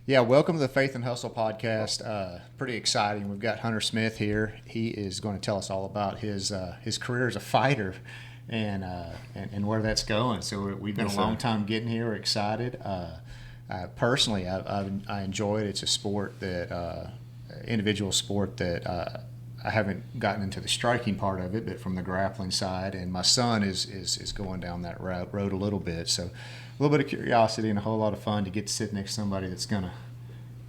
Yeah, welcome to the Faith and Hustle podcast. Pretty exciting. We've got Hunter Smith here. He is going to tell us all about his career as a fighter and where that's going. So we've been a long time getting here. We're excited. Personally, I enjoy it. It's a sport that individual sport that I haven't gotten into the striking part of it, but from the grappling side. And my son is going down that road a little bit. So a little bit of curiosity and a whole lot of fun to get to sit next to somebody that's gonna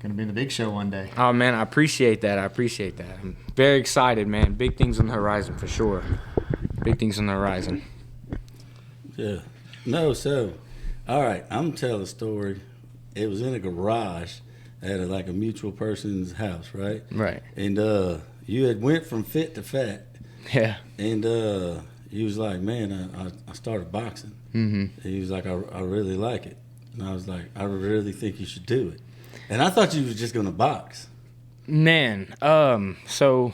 be in the big show one day. Oh man, I appreciate that. I'm very excited, man. Big things on the horizon for sure. Big things on the horizon. Yeah. No, so all right, I'm telling a story. It was in a garage at a mutual person's house, right? Right. And you had went from fit to fat. Yeah. And he was like, man, I started boxing. Mm-hmm. He was like, I really like it. And I was like, I really think you should do it. And I thought you was just going to box. Man, so,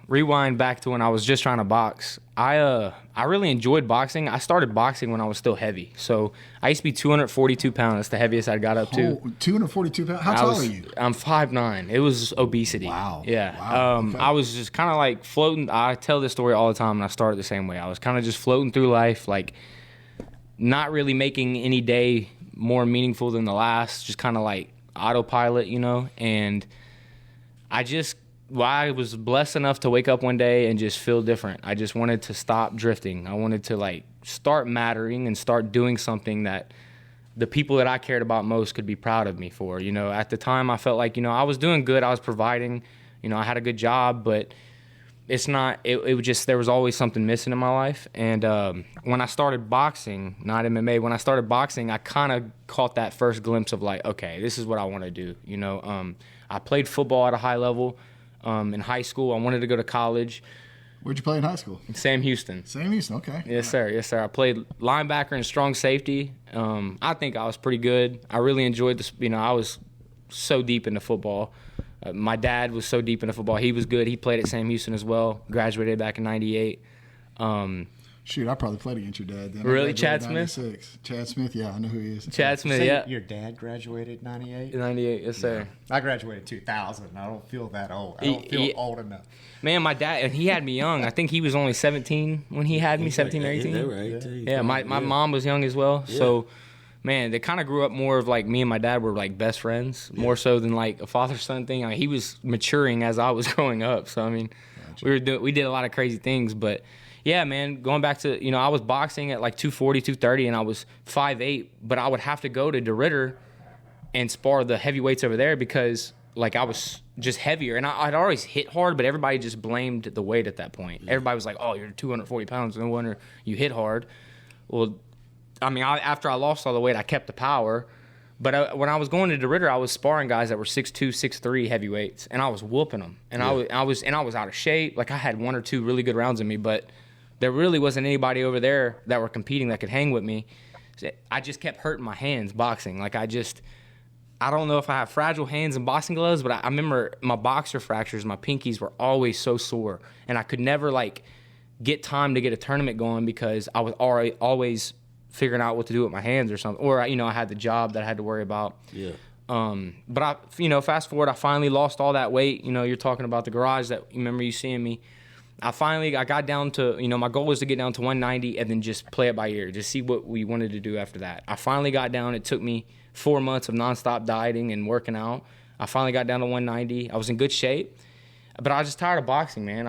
rewind back to when I was just trying to box. I really enjoyed boxing. I started boxing when I was still heavy. So I used to be 242 pounds. That's the heaviest I got up to. 242 pounds? How tall are you? I'm 5'9". It was obesity. Wow. Yeah. Wow. Okay. I was just kind of like floating. I tell this story all the time, and I started the same way. I was kind of just floating through life, like not really making any day more meaningful than the last, just kind of like autopilot, and I was blessed enough to wake up one day and just feel different. I just wanted to stop drifting. I wanted to start mattering and start doing something that the people that I cared about most could be proud of me for. At the time I felt like, I was doing good. I was providing, I had a good job, but it was just, there was always something missing in my life. And when I started boxing, not MMA, when I started boxing, I kind of caught that first glimpse of okay, this is what I want to do. I played football at a high level in high school. I wanted to go to college. Where'd you play in high school? Sam Houston. Sam Houston, okay. Yes, sir. Yes, sir. I played linebacker and strong safety. I think I was pretty good. I really enjoyed this. I was so deep into football. My dad was so deep into football. He was good. He played at Sam Houston as well. Graduated back in '98. Shoot, I probably played against your dad then. Really? Chad Smith? Chad Smith, yeah, I know who he is. Chad Smith, yeah. Your dad graduated 98? 98, yes, sir. Yeah. I graduated 2000. I don't feel that old. I don't feel old enough. Man, my dad, and he had me young. I think he was only 17 when he had me, 17 or 18. Yeah, right. Yeah, my mom was young as well. Yeah. So, man, they kind of grew up more of me and my dad were best friends, more so than a father-son thing. He was maturing as I was growing up. So, gotcha. We did a lot of crazy things, but yeah, man, going back to, I was boxing at 240, 230, and I was 5'8", but I would have to go to DeRitter and spar the heavyweights over there because, I was just heavier. And I'd always hit hard, but everybody just blamed the weight at that point. Yeah. Everybody was like, oh, you're 240 pounds, no wonder you hit hard. Well, after I lost all the weight, I kept the power. But when I was going to DeRitter, I was sparring guys that were 6'2", 6'3", heavyweights, and I was whooping them. And I was out of shape. I had one or two really good rounds in me, but there really wasn't anybody over there that were competing that could hang with me. I just kept hurting my hands boxing. I don't know if I have fragile hands and boxing gloves, but I remember my boxer fractures, my pinkies were always so sore. And I could never, get time to get a tournament going because I was always figuring out what to do with my hands or something. Or, I had the job that I had to worry about. Yeah. But fast forward, I finally lost all that weight. You're talking about the garage that you remember you seeing me. I got down to, my goal was to get down to 190 and then just play it by ear, just see what we wanted to do after that. I finally got down. It took me 4 months of nonstop dieting and working out. I finally got down to 190. I was in good shape, but I was just tired of boxing, man.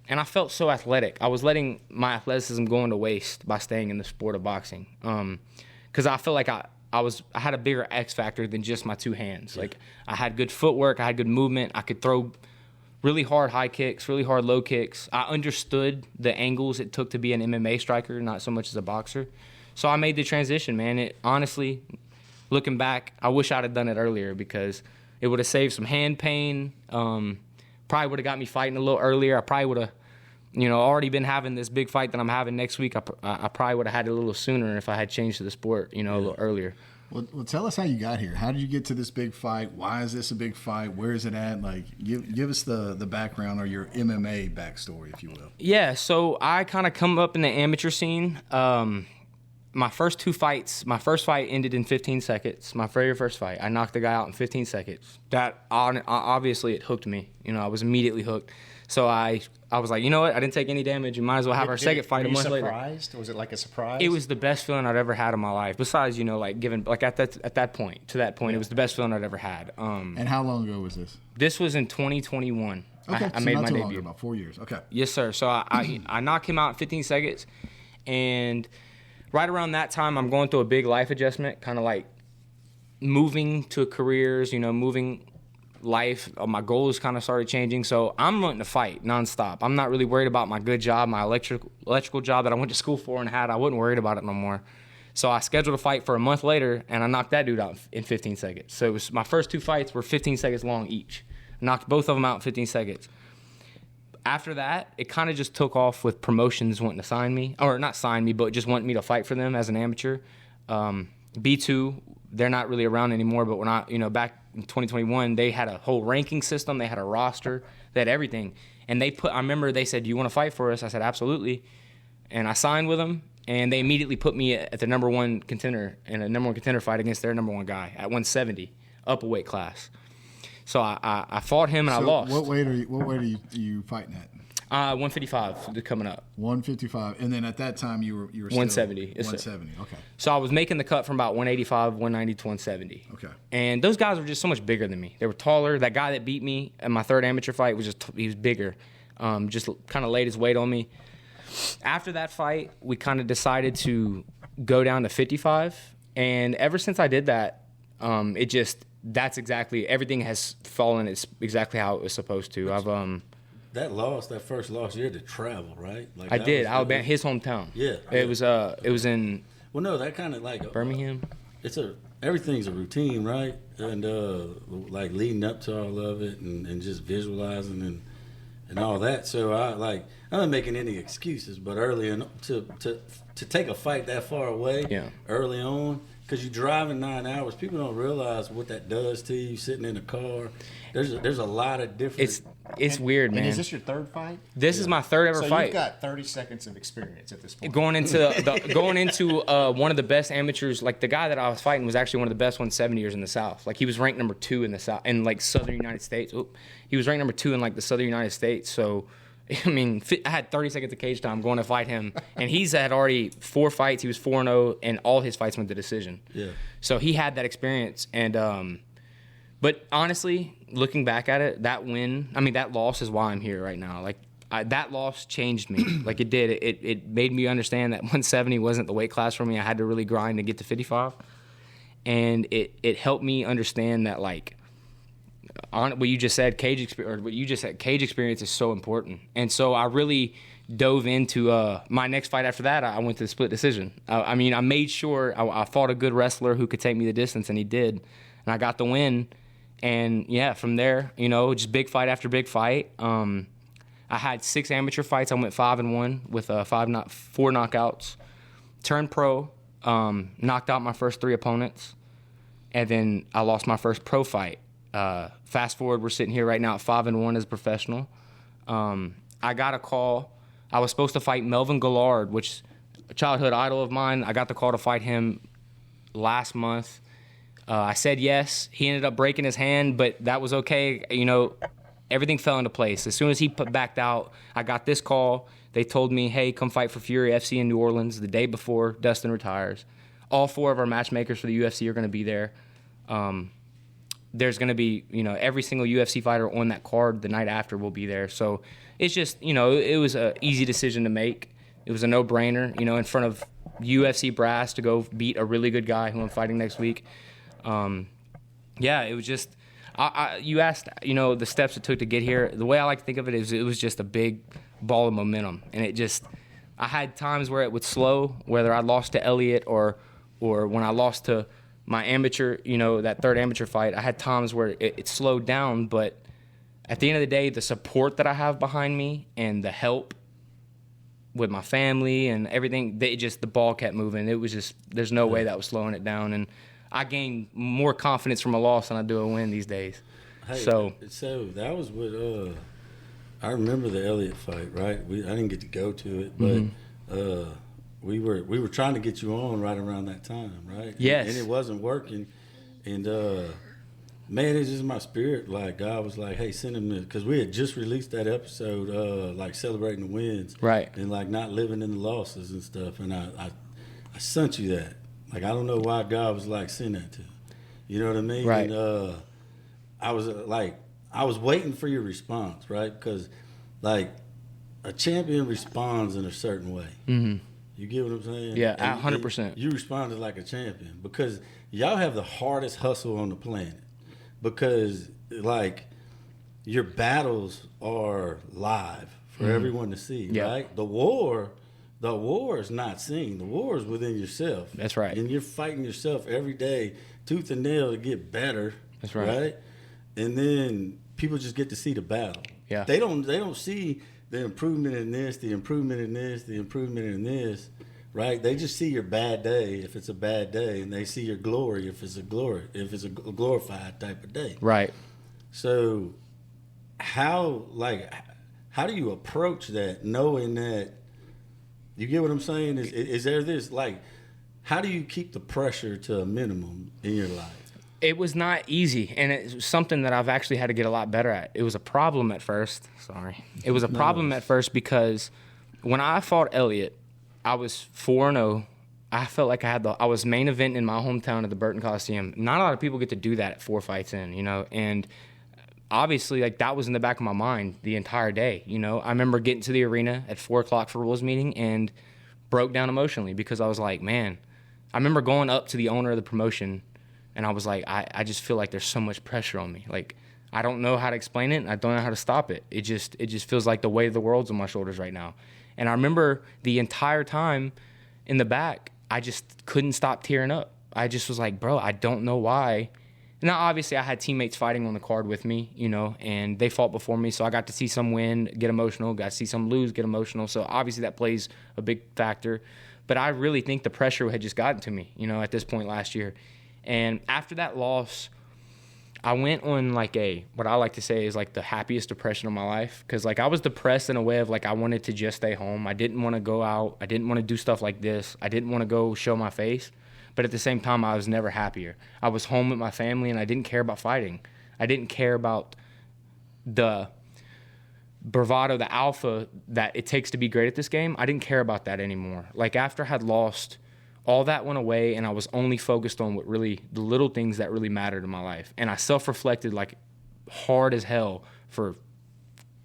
And I felt so athletic. I was letting my athleticism go into waste by staying in the sport of boxing. Because I felt like I had a bigger X factor than just my two hands. Yeah. I had good footwork. I had good movement. I could throw really hard high kicks, really hard low kicks. I understood the angles it took to be an MMA striker, not so much as a boxer. So I made the transition, man. Honestly, looking back, I wish I'd have done it earlier because it would have saved some hand pain. Probably would have got me fighting a little earlier. I probably would have, already been having this big fight that I'm having next week. I probably would have had it a little sooner if I had changed to the sport, a little earlier. Well, tell us how you got here. How did you get to this big fight? Why is this a big fight? Where is it at? Give us the background or your MMA backstory, if you will. Yeah, so I kind of come up in the amateur scene. my first two fights, my first fight ended in 15 seconds. My very first fight, I knocked the guy out in 15 seconds. That obviously it hooked me. You know, I was immediately hooked. So I was like, you know what? I didn't take any damage. You might as well have our second fight a month later. Were you surprised? Was it like a surprise? It was the best feeling I'd ever had in my life. Besides, you know, like giving like at that point, it was the best feeling I'd ever had. And how long ago was this? This was in 2021. Okay, I so made not my too debut. long ago, about 4 years. Okay. Yes, sir. So I knocked him out in 15 seconds, and right around that time, I'm going through a big life adjustment, kind of like moving to careers, you know, moving life. My goals kind of started changing, so I'm wanting to fight nonstop. I'm not really worried about my good job, my electrical job that I went to school for and had. I wasn't worried about it no more. So I scheduled a fight for a month later, and I knocked that dude out in 15 seconds. So it was, my first two fights were 15 seconds long each. Knocked both of them out in 15 seconds. After that, it kind of just took off with promotions wanting to sign me, or not sign me, but just wanting me to fight for them as an amateur. B2, they're not really around anymore, but we're not, you know, back in 2021, they had a whole ranking system, they had a roster, they had everything. And I remember they said, "Do you want to fight for us?" I said, "Absolutely." And I signed with them, and they immediately put me at the number one contender in a number one contender fight against their number one guy at 170, up a weight class. So I fought him and I lost. What weight are you fighting at? 155 coming up. 155, and then at that time you were still 170. 170. Okay. So I was making the cut from about 185, 190 to 170. Okay. And those guys were just so much bigger than me. They were taller. That guy that beat me in my third amateur fight he was bigger. Just kind of laid his weight on me. After that fight, we kind of decided to go down to 55, and ever since I did that, that's exactly, everything has fallen. It's exactly how it was supposed to. That first loss, you had to travel, right? Like I did. Alabama, his hometown. Yeah. It was in Well, no, that kind of like Birmingham. Everything's a routine, right? And like leading up to all of it, and just visualizing and all that. So I'm not making any excuses, but early in, to take a fight that far away, early on. Because you're driving 9 hours, people don't realize what that does to you sitting in a car. There's a lot of different. It's weird, man. And is this your third fight? This is my third ever so fight. You've got 30 seconds of experience at this point. Going into one of the best amateurs, like the guy that I was fighting was actually one of the best 170ers in the South. Like he was ranked number 2 in the South, in like Southern United States. He was ranked number 2 in like the Southern United States. So, I mean, I had 30 seconds of cage time going to fight him, and he's had already 4 fights. He was 4-0, and all his fights went to decision. Yeah. So he had that experience, and but honestly, looking back at it, that loss is why I'm here right now. Like that loss changed me. Like it did. It made me understand that 170 wasn't the weight class for me. I had to really grind to get to 55, and it helped me understand that like. On what you just said, cage experience is so important, and so I really dove into my next fight. After that, I went to the split decision. I made sure I fought a good wrestler who could take me the distance, and he did, and I got the win. And yeah, from there, just big fight after big fight. I had 6 amateur fights. I went 5-1 with 4 knockouts. Turned pro, knocked out my first 3 opponents, and then I lost my first pro fight. Fast forward, we're sitting here right now at 5-1 as a professional. I got a call. I was supposed to fight Melvin Gillard, which is a childhood idol of mine. I got the call to fight him last month. I said yes. He ended up breaking his hand, but that was okay. Everything fell into place. As soon as he backed out, I got this call. They told me, hey, come fight for Fury FC in New Orleans the day before Dustin retires. All 4 of our matchmakers for the UFC are going to be there. There's going to be, every single UFC fighter on that card the night after will be there. So it's just, it was an easy decision to make. It was a no-brainer, in front of UFC brass to go beat a really good guy who I'm fighting next week. It was just, you asked, the steps it took to get here. The way I like to think of it is it was just a big ball of momentum. And I had times where it would slow, whether I lost to Elliott or when I lost to my amateur, that third amateur fight, I had times where it slowed down, but at the end of the day, the support that I have behind me and the help with my family and everything, the ball kept moving. It was just, there's no way that was slowing it down. And I gained more confidence from a loss than I do a win these days. Hey, so that was what, I remember the Elliott fight, right? I didn't get to go to it, but we were trying to get you on right around that time, right? Yes. And it wasn't working. And man, it's just my spirit. Like God was like, "Hey, send him this," because we had just released that episode, like celebrating the wins, Right? And like not living in the losses and stuff. And I sent you that. Like I don't know why God was like, "Send that to," you know what I mean? Right. And I was waiting for your response, right? Because like a champion responds in a certain way. Mm-hmm. You get what I'm saying? Yeah, 100%. You responded like a champion because y'all have the hardest hustle on the planet. Because like your battles are live for everyone to see, right? The war is not seen. The war is within yourself. That's right. And you're fighting yourself every day, tooth and nail, to get better. That's right. And then people just get to see the battle. Yeah. They don't see the improvement in this, the improvement in this, the improvement in this, right? They just see your bad day if it's a bad day, and they see your glory if it's a glorified type of day. Right. So how do you approach that knowing that, you get what I'm saying? Is there this, like, how do you keep the pressure to a minimum in your life? It was not easy, and it was something that I've actually had to get a lot better at. It was a problem at first. Sorry. It was a problem at first because when I fought Elliott, I was 4-0. I felt like I was main event in my hometown at the Burton Coliseum. Not a lot of people get to do that at 4 fights in, you know, and obviously, like, that was in the back of my mind the entire day, you know. I remember getting to the arena at 4 o'clock for rules meeting and broke down emotionally because I was like, man, I remember going up to the owner of the promotion and I was like, I just feel like there's so much pressure on me. Like, I don't know how to explain it, and I don't know how to stop it. It just feels like the weight of the world's on my shoulders right now. And I remember the entire time in the back, I just couldn't stop tearing up. I just was like, bro, I don't know why. Now, obviously, I had teammates fighting on the card with me, you know, and they fought before me, so I got to see some win, get emotional, got to see some lose, get emotional. So obviously that plays a big factor. But I really think the pressure had just gotten to me, you know, at this point last year. And after that loss, I went on like what I like to say is like the happiest depression of my life. Because like I was depressed in a way of like I wanted to just stay home. I didn't want to go out. I didn't want to do stuff like this. I didn't want to go show my face. But at the same time, I was never happier. I was home with my family, and I didn't care about fighting. I didn't care about the bravado, the alpha that it takes to be great at this game. I didn't care about that anymore. Like after I had lost, all that went away, and I was only focused on the little things that really mattered in my life. And I self-reflected like hard as hell for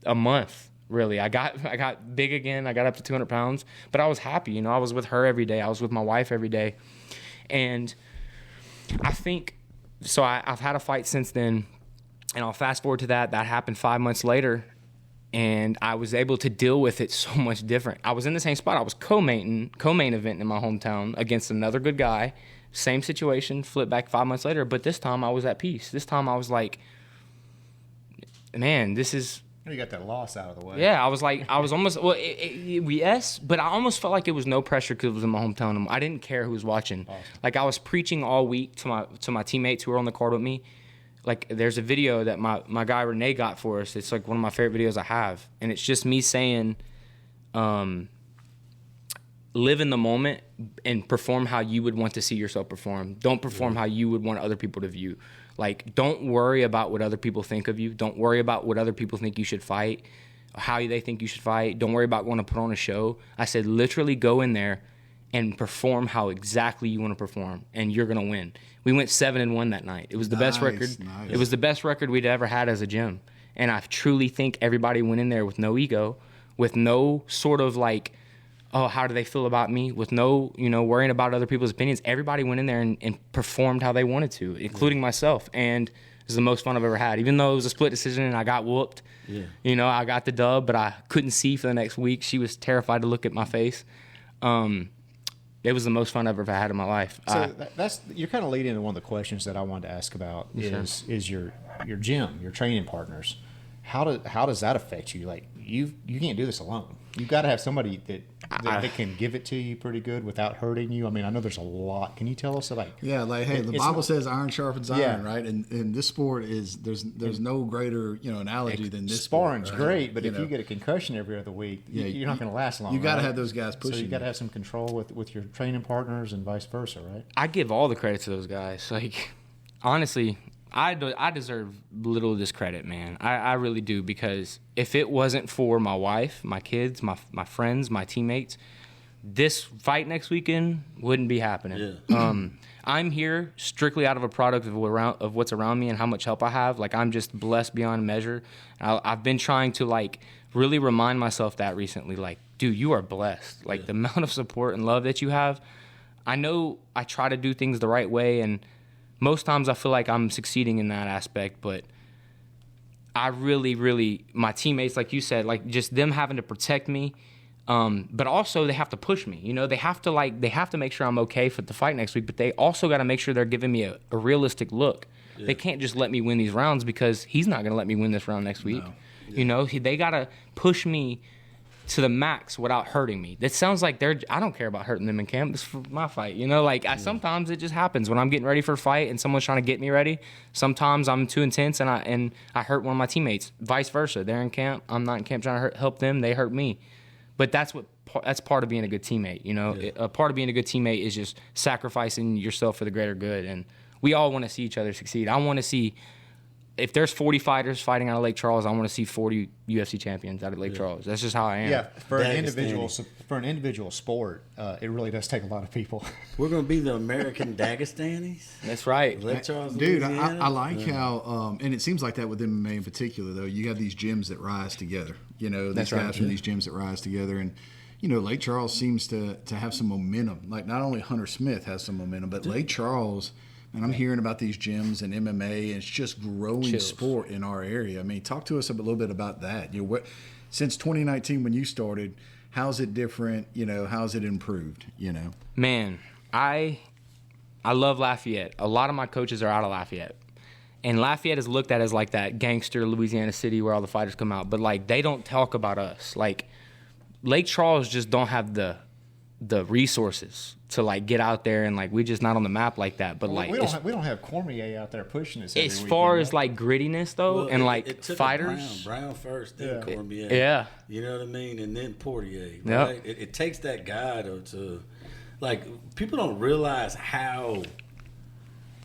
a month, really. I got big again. I got up to 200 pounds, but I was happy. You know, I was with her every day. I was with my wife every day. And I think, so I've had a fight since then, and I'll fast forward to that. That happened 5 months later, and I was able to deal with it so much different. I was in the same spot. I was co-main event in my hometown against another good guy. Same situation, flip back 5 months later, but this time I was at peace. This time I was like, man, this is... You got that loss out of the way. Yeah, I was almost, well, yes, but I almost felt like it was no pressure because it was in my hometown. I didn't care who was watching. Awesome. Like, I was preaching all week to my teammates who were on the card with me. Like, there's a video that my guy Renee got for us. It's like one of my favorite videos I have. And it's just me saying, live in the moment and perform how you would want to see yourself perform. Don't perform how you would want other people to view. Like, don't worry about what other people think of you. Don't worry about what other people think you should fight, how they think you should fight. Don't worry about going to put on a show. I said, literally go in there and perform how exactly you want to perform, and you're going to win. We went 7-1 that night. It was the best record. Nice. It was the best record we'd ever had as a gym. And I truly think everybody went in there with no ego, with no sort of like, oh, how do they feel about me? With no, worrying about other people's opinions. Everybody went in there and performed how they wanted to, including myself. And it was the most fun I've ever had. Even though it was a split decision and I got whooped, I got the dub, but I couldn't see for the next week. She was terrified to look at my face. It was the most fun I've ever had in my life. So you're kind of leading into one of the questions that I wanted to ask about is your gym, your training partners. How does that affect you? Like you can't do this alone. You got to have somebody that can give it to you pretty good without hurting you. I mean, I know there's a lot. Can you tell us like? Yeah, like hey, the Bible says iron sharpens iron, right? And this sport is there's no greater analogy than this. Sparring's sport, right? great, but if you get a concussion every other week, you're not going to last long. You got to right? have those guys pushing. So you got to have some control with your training partners and vice versa, right? I give all the credit to those guys. Like, honestly, I deserve little of this credit, man. I really do, because if it wasn't for my wife, my kids, my friends, my teammates, this fight next weekend wouldn't be happening. Yeah. I'm here strictly out of a product of what's around me and how much help I have. Like, I'm just blessed beyond measure. I've been trying to, like, really remind myself that recently. Like, dude, you are blessed. Like, the amount of support and love that you have. I know I try to do things the right way, and most times I feel like I'm succeeding in that aspect, but I really, really, my teammates, like you said, like just them having to protect me, but also they have to push me. They have to make sure I'm okay for the fight next week, but they also got to make sure they're giving me a realistic look. Yeah. They can't just let me win these rounds, because he's not going to let me win this round next week. No. Yeah. They got to push me to the max without hurting me. That sounds like I don't care about hurting them in camp. This is for my fight. Sometimes it just happens when I'm getting ready for a fight and someone's trying to get me ready. Sometimes I'm too intense and I hurt one of my teammates. Vice versa. They're in camp. I'm not in camp trying to help them. They hurt me. But that's part of being a good teammate. A part of being a good teammate is just sacrificing yourself for the greater good. And we all want to see each other succeed. I want to see, if there's 40 fighters fighting out of Lake Charles, I want to see 40 UFC champions out of Lake Charles. That's just how I am. Yeah, for an individual sport, it really does take a lot of people. We're going to be the American Dagestanis. That's right. Lake Charles, dude. I like how, and it seems like that with MMA in particular, though. You got these gyms that rise together. These guys from these gyms that rise together, and Lake Charles seems to have some momentum. Like, not only Hunter Smith has some momentum, but Lake Charles. And I'm hearing about these gyms and MMA, and it's just growing sport in our area. I mean, talk to us a little bit about that. Since 2019 when you started, how's it different? How's it improved? Man, I love Lafayette. A lot of my coaches are out of Lafayette. And Lafayette is looked at as like that gangster Louisiana city where all the fighters come out. But, like, they don't talk about us. Like, Lake Charles just don't have the resources to, like, get out there, and, like, we just not on the map like that. But, like, we don't have Cormier out there pushing us. As far as, like, grittiness though, and like it took fighters, Brown first, then Cormier. Yeah, you know what I mean, and then Portier. Right? Yep. It takes that guy to, like, people don't realize how,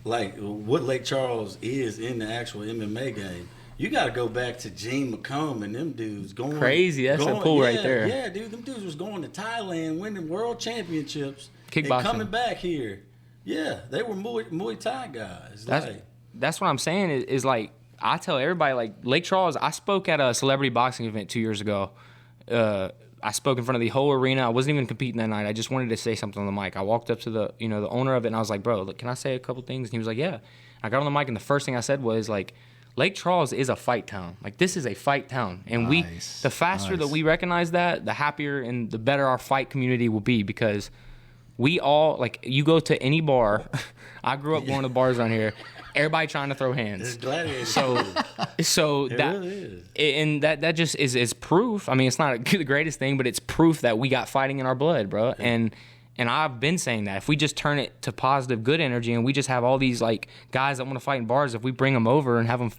like, what Lake Charles is in the actual MMA game. You got to go back to Gene McComb and them dudes going crazy. That's a pool right there. Yeah, dude, them dudes was going to Thailand, winning world championships, kickboxing, and coming back here. Yeah, they were Muay Thai guys. That's what I'm saying. Is like, I tell everybody, like, Lake Charles. I spoke at a celebrity boxing event 2 years ago. I spoke in front of the whole arena. I wasn't even competing that night. I just wanted to say something on the mic. I walked up to the owner of it, and I was like, "Bro, look, can I say a couple things?" And he was like, "Yeah." I got on the mic, and the first thing I said was, like, Lake Charles is a fight town. Like, this is a fight town. And the faster that we recognize that, the happier and the better our fight community will be, because we all, like, you go to any bar. I grew up going to bars around here. Everybody trying to throw hands. So that really is. And that just is proof. I mean, it's not the greatest thing, but it's proof that we got fighting in our blood, bro. Yeah. And I've been saying that if we just turn it to positive, good energy, and we just have all these, like, guys that want to fight in bars, if we bring them over and have them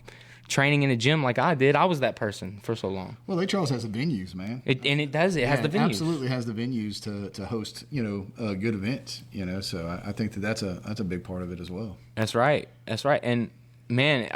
training in a gym like I did, I was that person for so long. Well, Lake Charles has the venues, man. It has the venues. Absolutely has the venues to host, good events. So I think that's a big part of it as well. That's right. And man,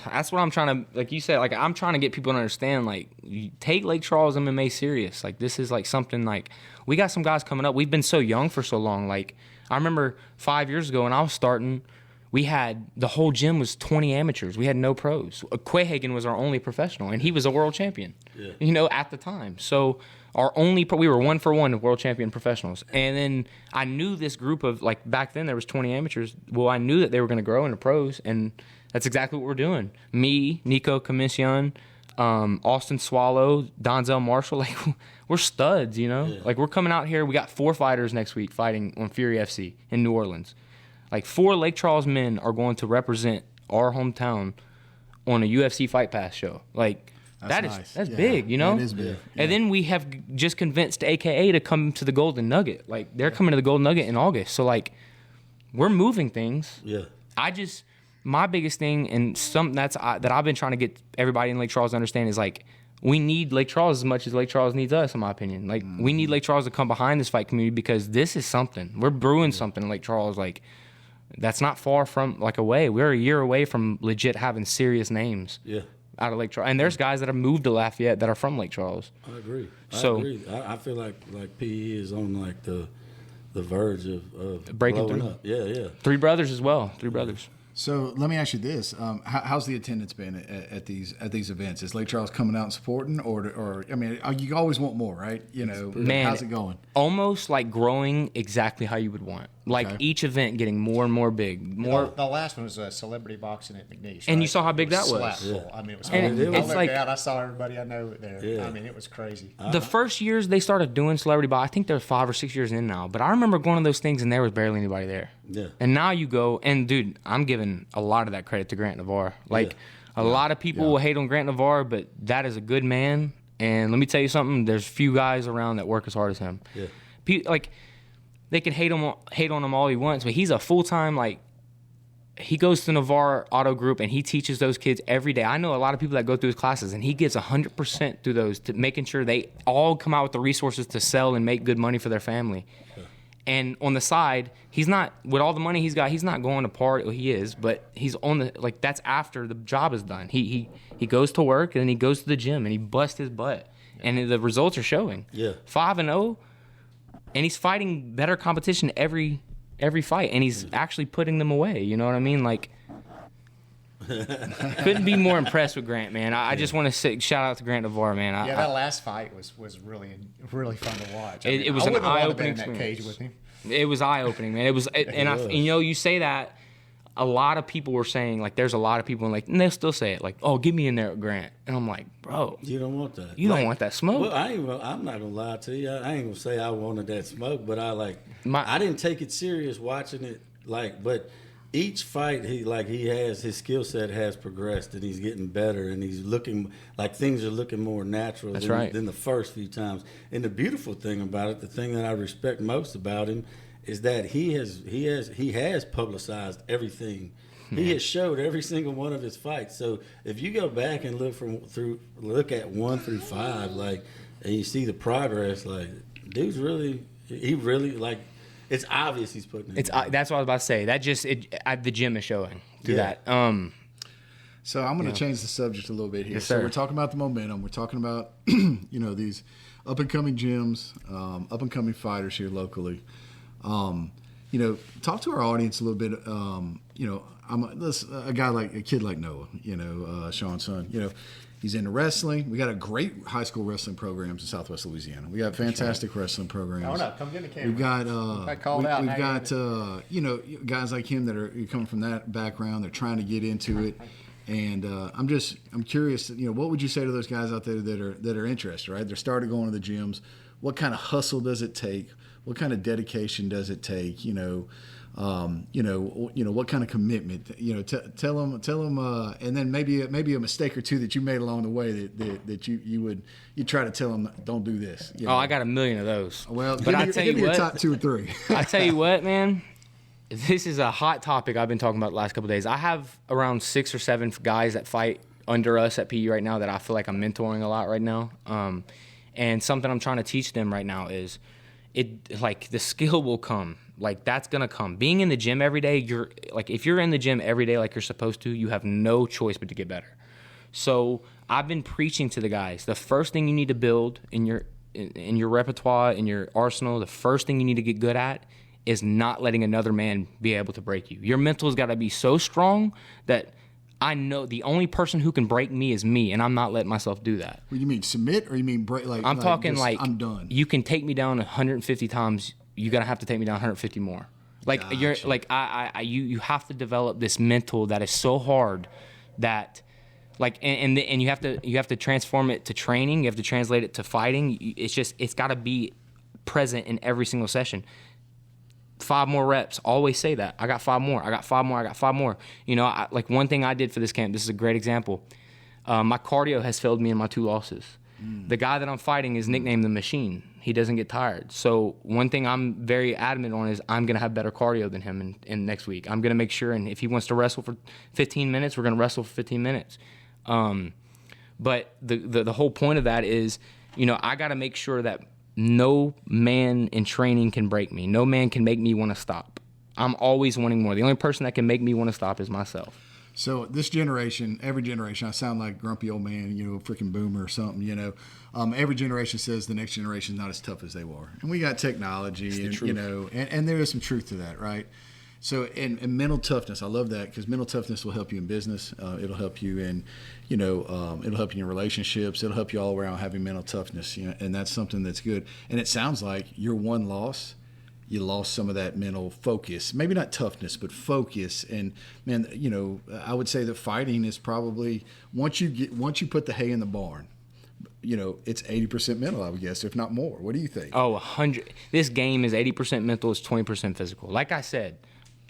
that's what I'm trying to, like you said, like, I'm trying to get people to understand, like, you take Lake Charles MMA serious. Like, this is, like, something, like, we got some guys coming up. We've been so young for so long. Like, I remember 5 years ago when I was starting, we had, the whole gym was 20 amateurs. We had no pros. Quayhagen was our only professional, and he was a world champion, at the time. So we were 1 for 1 world champion professionals. And then I knew this group of, like, back then there was 20 amateurs. Well, I knew that they were going to grow into pros, and that's exactly what we're doing. Me, Nico Commission, Austin Swallow, Donzel Marshall, like, we're studs, Like, we're coming out here. We got 4 fighters next week fighting on Fury FC in New Orleans. Like, 4 Lake Charles men are going to represent our hometown on a UFC Fight Pass show. Like, That's big, you know? That is big. Yeah. And then we have just convinced AKA to come to the Golden Nugget. Like, they're coming to the Golden Nugget in August. So, like, we're moving things. Yeah. My biggest thing, and something that I've been trying to get everybody in Lake Charles to understand, is like, we need Lake Charles as much as Lake Charles needs us, in my opinion. Like, we need Lake Charles to come behind this fight community, because this is something. We're brewing something in Lake Charles, like, that's not far from, like, away. We're a year away from legit having serious names out of Lake Charles. And there's guys that have moved to Lafayette that are from Lake Charles. I agree. So, I feel like PE is on, like, the verge of breaking blowing through. up. Yeah. 3 brothers as well. 3 brothers. So let me ask you this: how's the attendance been at these events? Is Lake Charles coming out and supporting, or I mean, you always want more, right? You know, man, how's it going? Almost like growing exactly how you would want. Like each event getting more and more big. More. The last one was celebrity boxing at McNeese, and right? you saw how big that was. Slap full. I mean, it was. And I it's looked like out, I saw everybody I know there. Yeah. I mean, it was crazy. The first years they started doing celebrity boxing, I think they're 5 or 6 years in now. But I remember going to those things and there was barely anybody there. Yeah. And now you go, and dude, I'm giving a lot of that credit to Grant Navarre. Like, a lot of people will hate on Grant Navarre, but that is a good man. And let me tell you something, there's few guys around that work as hard as him. Yeah. Like, they can hate on him all he wants, but he's a full-time, like, he goes to Navarre Auto Group and he teaches those kids every day. I know a lot of people that go through his classes, and he gives 100% through those, to making sure they all come out with the resources to sell and make good money for their family. Yeah. And on the side, he's not, with all the money he's got, he's not going to party. Well, he is, but he's on the, like, that's after the job is done. He goes to work and then he goes to the gym and he busts his butt. And the results are showing. Yeah. 5-0, and he's fighting better competition every fight, and he's actually putting them away. You know what I mean? Like, couldn't be more impressed with Grant, man. I just want to say shout out to Grant Navarre, man. That last fight was really fun to watch. It was an eye-opening experience. That cage with him. It was eye-opening, man. It was, you know, you say that. A lot of people were saying, like, there's a lot of people, like, and they'll still say it, like, oh, get me in there with Grant. And I'm like, bro. You don't want that. You don't want that smoke. Well, I'm not going to lie to you. I ain't going to say I wanted that smoke, but I didn't take it serious watching it, like, but each fight, his skill set has progressed, and he's getting better, and he's looking, like, things are looking more natural than the first few times. And the beautiful thing about it, the thing that I respect most about him, is that he has publicized everything. He has showed every single one of his fights. So if you go back and look at 1 through 5, like, and you see the progress, like, dude's really like, it's obvious he's putting it. That's what I was about to say. That just the gym is showing through that. So I'm going to change the subject a little bit here. Yes, so sir. we're talking about the momentum. We're talking about these up and coming gyms, up and coming fighters here locally. Talk to our audience a little bit. I'm a kid like Noah, Sean's son. He's into wrestling. We got a great high school wrestling programs in Southwest Louisiana. We got fantastic wrestling programs. Oh no, come get the camera. We've got guys like him that are coming from that background. They're trying to get into it. And I'm curious. What would you say to those guys out there that are interested? Right, they're starting going to the gyms. What kind of hustle does it take? What kind of dedication does it take? What kind of commitment? Tell them, and then maybe a mistake or two that you made along the way that you try to tell them, don't do this. I got a million of those. Well, but I tell you what, your top 2 or 3. I tell you what, man. This is a hot topic I've been talking about the last couple of days. I have around 6 or 7 guys that fight under us at PE right now that I feel like I'm mentoring a lot right now. And something I'm trying to teach them right now is the skill will come. Like, that's going to come. Being in the gym every day, if you're in the gym every day like you're supposed to, you have no choice but to get better. So I've been preaching to the guys, the first thing you need to build in your repertoire, in your arsenal, the first thing you need to get good at is not letting another man be able to break you. Your mental's got to be so strong that I know the only person who can break me is me, and I'm not letting myself do that. Well, you mean submit, or you mean break? I'm talking just, I'm done. You can take me down 150 times. You're gonna have to take me down 150 more. Like, gotcha. You're like you have to develop this mental that is so hard that, like, and you have to transform it to training. You have to translate it to fighting. It's got to be present in every single session. 5 more reps. Always say that. I got 5 more. I got 5 more. I got 5 more. Like, one thing I did for this camp, this is a great example. My cardio has failed me in my 2 losses. The guy that I'm fighting is nicknamed the Machine. He doesn't get tired. So one thing I'm very adamant on is I'm going to have better cardio than him in next week. I'm going to make sure, and if he wants to wrestle for 15 minutes, we're going to wrestle for 15 minutes. But the whole point of that is, I got to make sure that no man in training can break me. No man can make me want to stop. I'm always wanting more. The only person that can make me want to stop is myself. So this generation, every generation, I sound like grumpy old man, freaking boomer or something, every generation says the next generation is not as tough as they were. And we got technology, and there is some truth to that, right? So, and mental toughness, I love that, because mental toughness will help you in business. It'll help you in, it'll help you in your relationships. It'll help you all around having mental toughness, and that's something that's good. And it sounds like your one loss, you lost some of that mental focus, maybe not toughness, but focus. And man, I would say that fighting is probably, once you put the hay in the barn, it's 80% mental, I would guess, if not more. What do you think? Oh, 100. This game is 80% mental, it's 20% physical. Like I said,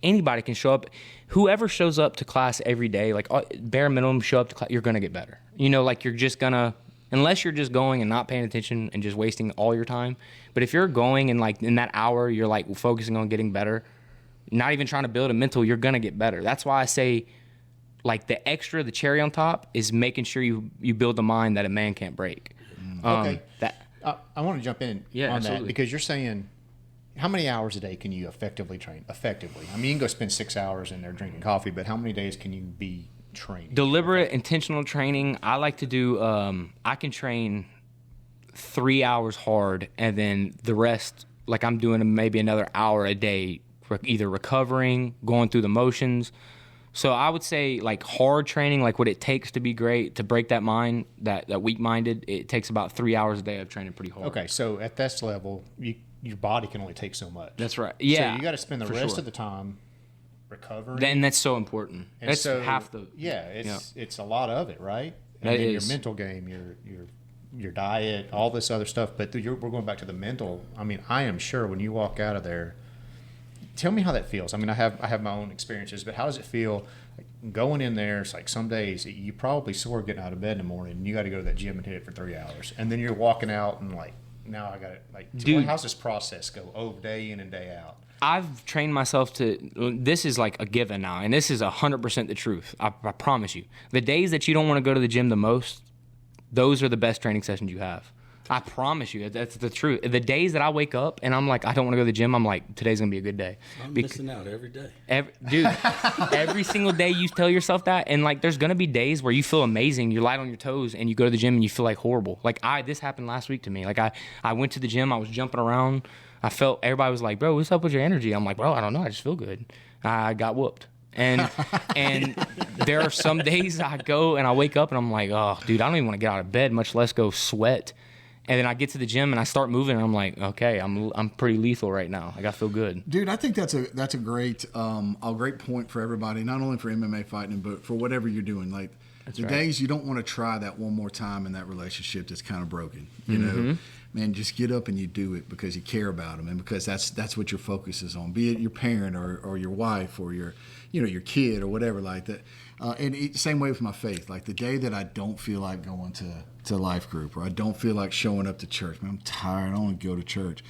anybody can show up. Whoever shows up to class every day, like bare minimum, show up to class, you're going to get better. You're just going to, unless you're just going and not paying attention and just wasting all your time. But if you're going and in that hour, you're focusing on getting better, not even trying to build a mental, you're going to get better. That's why I say, the cherry on top is making sure you build the mind that a man can't break. Okay. I want to jump in on absolutely. that, because you're saying, how many hours a day can you effectively train? Effectively. I mean, you can go spend 6 hours in there drinking coffee, but how many days can you be training? Deliberate, intentional training. I like to do, I can train 3 hours hard, and then the rest, I'm doing maybe another hour a day, either recovering, going through the motions. So I would say hard training, what it takes to be great, to break that mind, that weak-minded, it takes about 3 hours a day of training pretty hard. Okay, so at this level, your body can only take so much. That's right. Yeah. So you got to spend the rest of the time recovering. And that's so important. And that's so, half the. It's a lot of it, right? And that then is. Your mental game, your diet, all this other stuff. But we're going back to the mental. I mean, I am sure when you walk out of there, tell me how that feels. I mean, I have my own experiences, but how does it feel going in there? It's some days you probably sore getting out of bed in the morning, and you got to go to that gym and hit it for 3 hours, and then you're walking out and now I got it. Dude, how's this process go? Day in and day out. I've trained myself to. This is a given now, and this is 100% the truth. I promise you. The days that you don't want to go to the gym the most, those are the best training sessions you have. I promise you, that's the truth. The days that I wake up and I'm I don't want to go to the gym, I'm today's going to be a good day. I'm missing out every day. Every single day you tell yourself that, and there's going to be days where you feel amazing, you're light on your toes, and you go to the gym and you feel horrible. This happened last week to me. I went to the gym, I was jumping around, I felt, everybody was like, bro, what's up with your energy? I'm bro, I don't know, I just feel good. I got whooped. And there are some days I go and I wake up and I'm oh, dude, I don't even want to get out of bed, much less go sweat. And then I get to the gym and I start moving and I'm okay, I'm pretty lethal right now. I feel good. Dude, I think that's a great point for everybody, not only for MMA fighting, but for whatever you're doing. That's the right. days you don't want to try that one more time in that relationship that's kind of broken. You know, man, just get up and you do it because you care about them and because that's what your focus is on. Be it your parent or your wife or your kid or whatever like that. Same way with my faith. The day that I don't feel like going to life group or I don't feel like showing up to church, man, I'm tired, I don't want to go to church.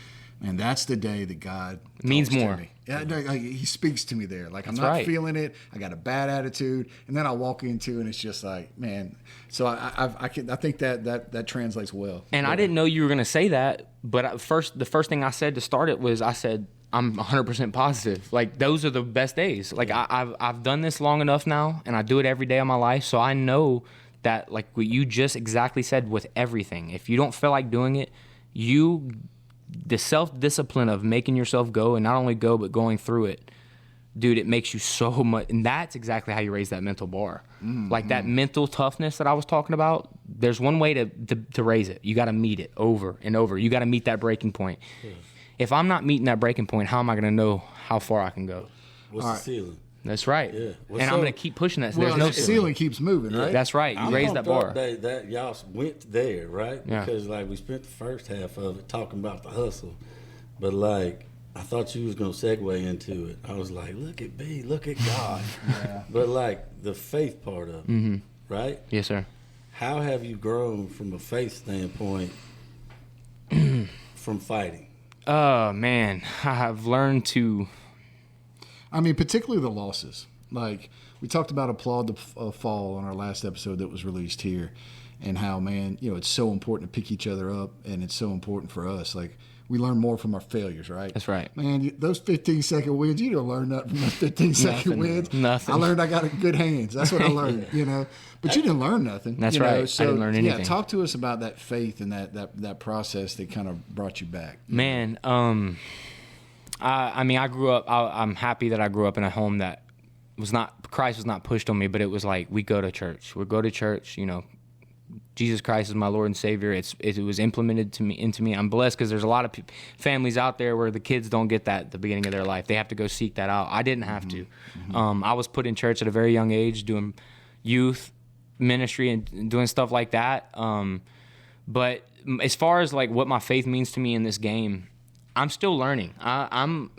And that's the day that God means talks to more. me. Yeah, He speaks to me there. I'm not right. feeling it. I got a bad attitude, and then I walk into and it's just man. So I think that translates well. And I didn't know you were going to say that, but the first thing I said to start it was I said I'm 100% positive. Those are the best days. I've done this long enough now, and I do it every day of my life, so I know that what you just exactly said with everything. If you don't feel like doing it, the self-discipline of making yourself go, and not only go, but going through it, dude, it makes you so much. And that's exactly how you raise that mental bar. That mental toughness that I was talking about, there's one way to raise it. You got to meet it over and over. You got to meet that breaking point. If I'm not meeting that breaking point, how am I going to know how far I can go? What's the ceiling? That's right. Yeah. And I'm going to keep pushing that. So Well, there's no the ceiling keeps moving, right? That's right. You raise that bar. That y'all went there, right? Yeah. Because we spent the first half of it talking about the hustle, but I thought you was gonna segue into it. I was look at B, look at God. But the faith part of it, right? Yes, sir. how have you grown from a faith standpoint from fighting? Oh, man. I've learned to... I mean, particularly the losses. Like, we talked about Applaud the Fall on our last episode that was released here, and how, man, you know, it's so important to pick each other up, and it's so important for us. Like, we learn more from our failures, right? That's right. Man, those 15-second wins, you don't learn nothing from those 15-second wins. Nothing. I learned I got good hands. That's what I learned, you know. But you didn't learn nothing. That's you know? right. So, I didn't learn anything. Yeah, talk to us about that faith and that process that kind of brought you back. Man, I mean, I grew up, I'm happy that I grew up in a home that Christ was not pushed on me, but it was like, we go to church. We go to church, you know. Jesus Christ is my Lord and Savior. It was implemented into me. I'm blessed because there's a lot of families out there where the kids don't get that at the beginning of their life. They have to go seek that out. I didn't have to. I was put in church at a very young age, doing youth ministry and doing stuff like that. But as far as like what my faith means to me in this game, I'm still learning. I'm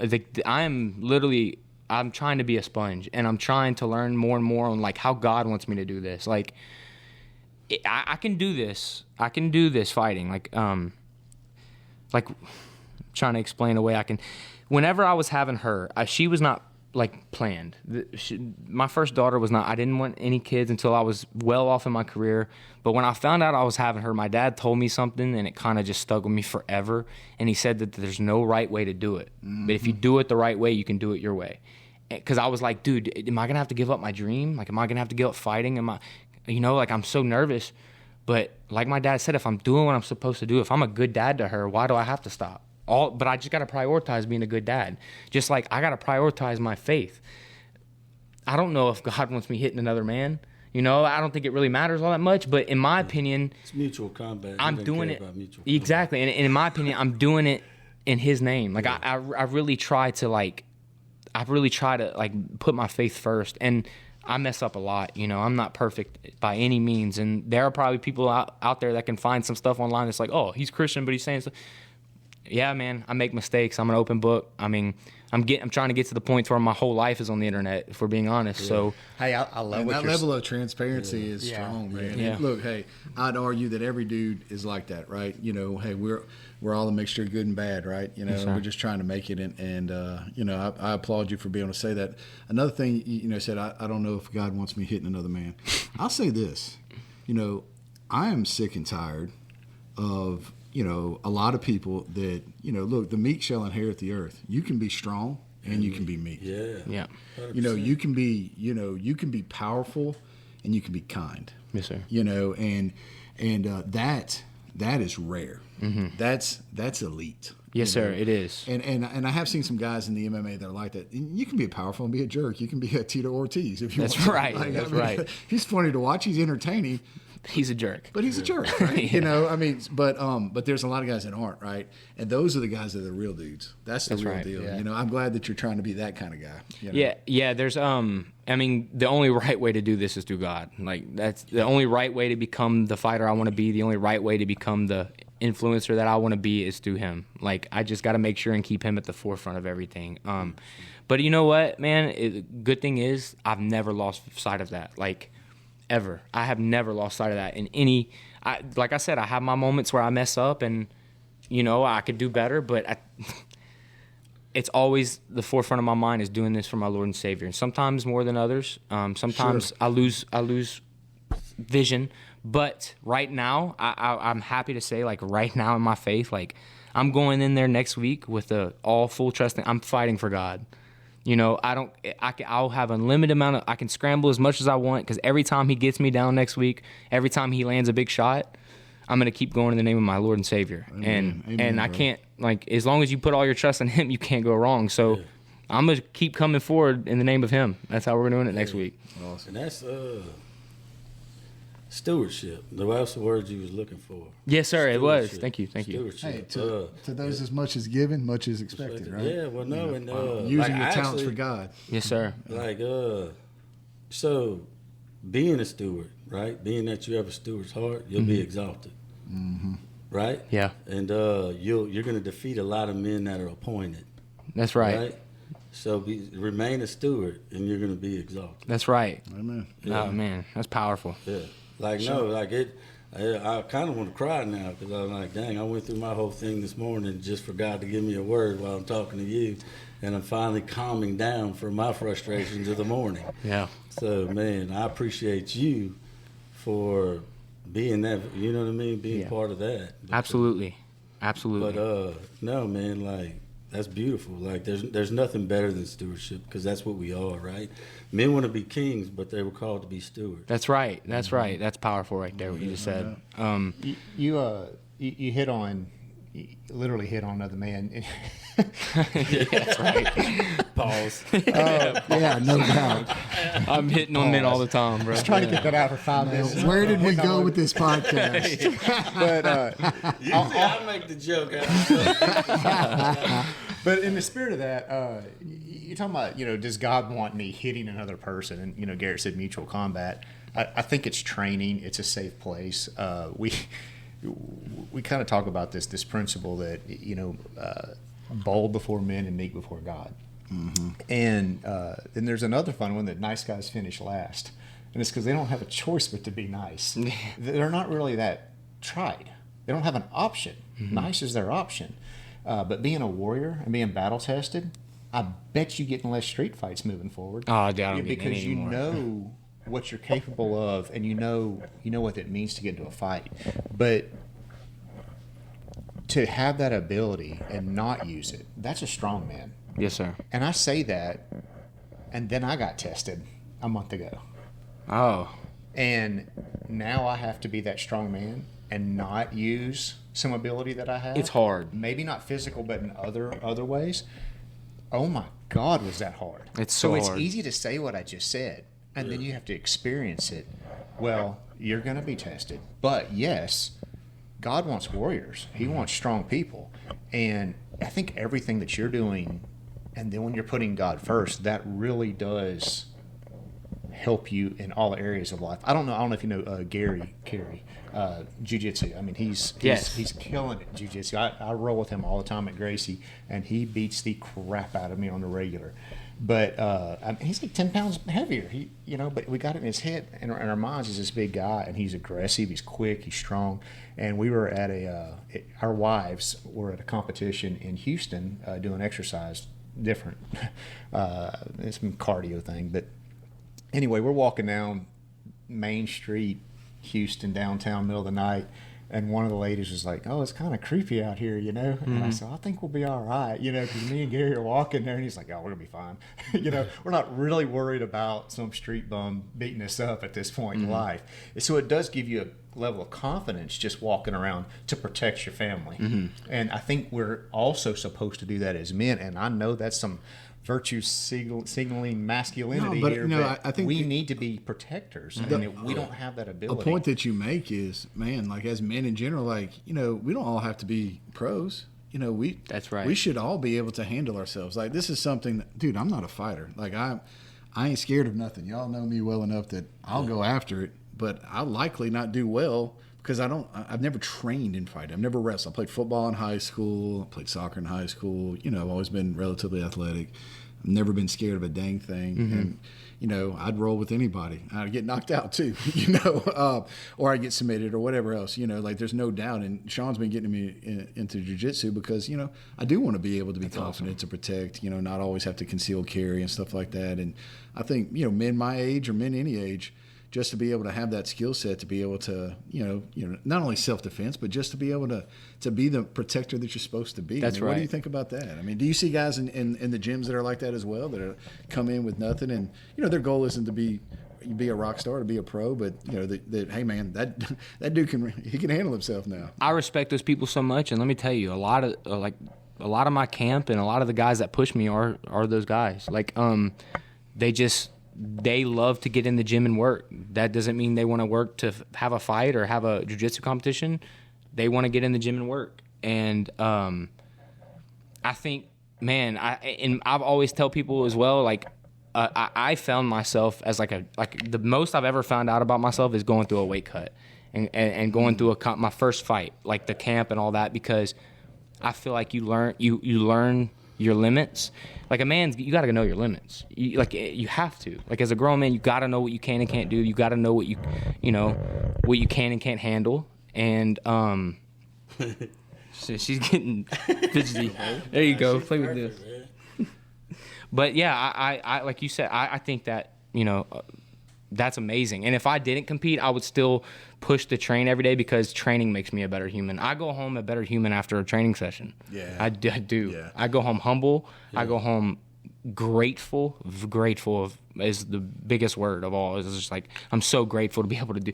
trying to be a sponge, and I'm trying to learn more and more on like how God wants me to do this. Like, I can do this. I can do this fighting. Like trying to explain a way I can. Whenever I was having her, she was not like planned. My first daughter was not. I didn't want any kids until I was well off in my career. But when I found out I was having her, my dad told me something, and it kind of just stuck with me forever. And he said that there's no right way to do it. But if you do it the right way, you can do it your way. Because I was like, dude, am I gonna have to give up my dream? Like, am I gonna have to give up fighting? You know, like, I'm so nervous. But like my dad said, if I'm doing what I'm supposed to do, if I'm a good dad to her, why do I have to stop? But I just got to prioritize being a good dad. Just like I got to prioritize my faith. I don't know if God wants me hitting another man. You know, I don't think it really matters all that much. But in my opinion, it's mutual combat. I'm doing it. Exactly. And in my opinion, I'm doing it in his name. Like, I really try to put my faith first. And I mess up a lot, you know. I'm not perfect by any means, and there are probably people out there that can find some stuff online that's like, oh, he's Christian, but he's saying stuff. Yeah, man, I make mistakes. I'm an open book. I mean, I'm trying to get to the point where my whole life is on the internet, if we're being honest. Yeah. So, hey, I love that level of transparency is strong, man. Yeah. And look, hey, I'd argue that every dude is like that, right? You know, hey, we're all a mixture of good and bad, right? You know, yes, we're just trying to make it, and you know, I applaud you for being able to say that. Another thing, you know, said I don't know if God wants me hitting another man. I'll say this, you know, I am sick and tired of, you know, a lot of people that, you know, look, the meek shall inherit the earth. You can be strong and you can be meek. Yeah. 100%. You know, you can be powerful and you can be kind. Yes, sir. You know, and that is rare. Mm-hmm. That's elite. Yes, sir. It is. And I have seen some guys in the MMA that are like that. You can be powerful and be a jerk. You can be a Tito Ortiz if you want. That's right. Like, That's right. He's funny to watch. He's entertaining. He's a jerk. But he's a jerk, right? Yeah. You know, I mean, but there's a lot of guys that aren't, right? And those are the guys that are the real dudes. That's the real right. deal. Yeah. You know, I'm glad that you're trying to be that kind of guy. You know? Yeah. There's I mean, the only right way to do this is through God. Like, that's the only right way to become the fighter I want to be. The only right way to become the influencer that I want to be is through Him. Like, I just got to make sure and keep Him at the forefront of everything. But you know what, man? Good thing is I've never lost sight of that. Like, ever. I have never lost sight of that in any. Like I said, I have my moments where I mess up, and you know, I could do better. But it's always the forefront of my mind is doing this for my Lord and Savior. And sometimes more than others. Sometimes sure. I lose vision. But right now, I'm happy to say, like, right now in my faith, like, I'm going in there next week with all full trust. I'm fighting for God. You know, I'll have unlimited amount of, I can scramble as much as I want, because every time He gets me down next week, every time He lands a big shot, I'm going to keep going in the name of my Lord and Savior. Amen. And I can't, like, as long as you put all your trust in Him, you can't go wrong. So I'm going to keep coming forward in the name of Him. That's how we're doing it next week. Awesome. And that's stewardship. That's the word you was looking for. Yes, sir. It was. Thank you. Hey, to those as much is given, much is expected, right? Yeah, well, no, you know, and using like, your talents for God. Yes, sir. Like, so being a steward, right? Being that you have a steward's heart, you'll be exalted, right? Yeah, and you're going to defeat a lot of men that are appointed. That's right. So remain a steward, and you're going to be exalted. That's right. Amen. Yeah. Oh man, that's powerful. Yeah. Like, no, like I kind of want to cry now because I'm like, dang, I went through my whole thing this morning just for God to give me a word while I'm talking to you. And I'm finally calming down from my frustrations of the morning. Yeah. So, man, I appreciate you for being that, you know what I mean, being part of that. Absolutely. But, no, man, like, that's beautiful. Like, there's nothing better than stewardship because that's what we are, right? Men want to be kings, but they were called to be stewards. That's right. That's right. That's powerful right there, what you just said. You hit on, you literally hit on another man. Yeah, that's right. Pause. Yeah, no doubt. I'm hitting on men all the time, bro. I was trying to get that out for 5 minutes. Where did we go with this podcast? But Usually I make the joke out. But in the spirit of that, you're talking about, does God want me hitting another person? And, Garrett said mutual combat. I think it's training. It's a safe place. We kind of talk about this principle that, bold before men and meek before God. Mm-hmm. And then there's another fun one that nice guys finish last. And it's because they don't have a choice but to be nice. They're not really that tried. They don't have an option. Mm-hmm. Nice is their option. But being a warrior and being battle tested, I bet you getting less street fights moving forward. Oh, I don't get because any you anymore. know what you're capable of, and you know what it means to get into a fight. But to have that ability and not use it, that's a strong man. Yes, sir. And I say that, and then I got tested a month ago. Oh. And now I have to be that strong man and not use some ability that I have. It's hard. Maybe not physical, but in other ways. Oh my God, was that hard? It's so hard. It's easy to say what I just said, and then you have to experience it. Well, you're going to be tested. But yes, God wants warriors. He wants strong people. And I think everything that you're doing, and then when you're putting God first, that really does help you in all areas of life. I don't know if you know Gary Carey, jiu-jitsu. I mean, he's killing it, jiu-jitsu. I roll with him all the time at Gracie, and he beats the crap out of me on the regular. But he's like 10 pounds heavier. But we got it in his head and in our minds. He's this big guy, and he's aggressive. He's quick. He's strong. And we were at our wives were at a competition in Houston doing exercise, different. It's some cardio thing, but anyway, we're walking down Main Street, Houston, downtown, middle of the night, and one of the ladies was like, "Oh, it's kind of creepy out here, And I said, "I think we'll be all right, because me and Gary are walking there," and he's like, "Oh, we're gonna be fine." We're not really worried about some street bum beating us up at this point in life. So it does give you a level of confidence just walking around to protect your family. And I think we're also supposed to do that as men, and I know that's some virtue signaling masculinity here, but I think we need to be protectors, and we don't have that ability. The point that you make is, man, like as men in general, like, we don't all have to be pros. That's right. We should all be able to handle ourselves. Like, this is something that, dude, I'm not a fighter. Like, I ain't scared of nothing. Y'all know me well enough that I'll go after it, but I'll likely not do well because I've never trained in fighting. I've never wrestled. I played football in high school. I played soccer in high school. I've always been relatively athletic. I've never been scared of a dang thing. And, I'd roll with anybody. I'd get knocked out too, or I'd get submitted or whatever else, like there's no doubt. And Sean's been getting me into jiu-jitsu because, I do want to be able to be confident to protect, not always have to conceal carry and stuff like that. And I think, men my age or men any age, just to be able to have that skill set to be able to, not only self-defense, but just to be able to be the protector that you're supposed to be. That's right. What do you think about that? I mean, do you see guys in the gyms that are like that as well, that come in with nothing and, their goal isn't to be a rock star, to be a pro, but, that hey, man, that dude can handle himself now. I respect those people so much, and let me tell you, a lot of my camp and a lot of the guys that push me are those guys. Like, they love to get in the gym and work. That doesn't mean they want to work to have a fight or have a jiu-jitsu competition. They want to get in the gym and work. And I think, man, I've always tell people as well, like, I found myself as like the most I've ever found out about myself is going through a weight cut and going through my first fight, like the camp and all that, because I feel like you learn your limits. Like a man, you got to know your limits. You have to. Like as a grown man, you got to know what you can and can't do. You got to know what you can and can't handle. And she's getting fidgety. There you go. Play with this. But yeah, I like you said, I think that, that's amazing. And if I didn't compete, I would still push to train every day because training makes me a better human. I go home a better human after a training session. Yeah. I do. Yeah. I go home humble. Yeah. I go home grateful is the biggest word of all. It's just like, I'm so grateful to be able to do.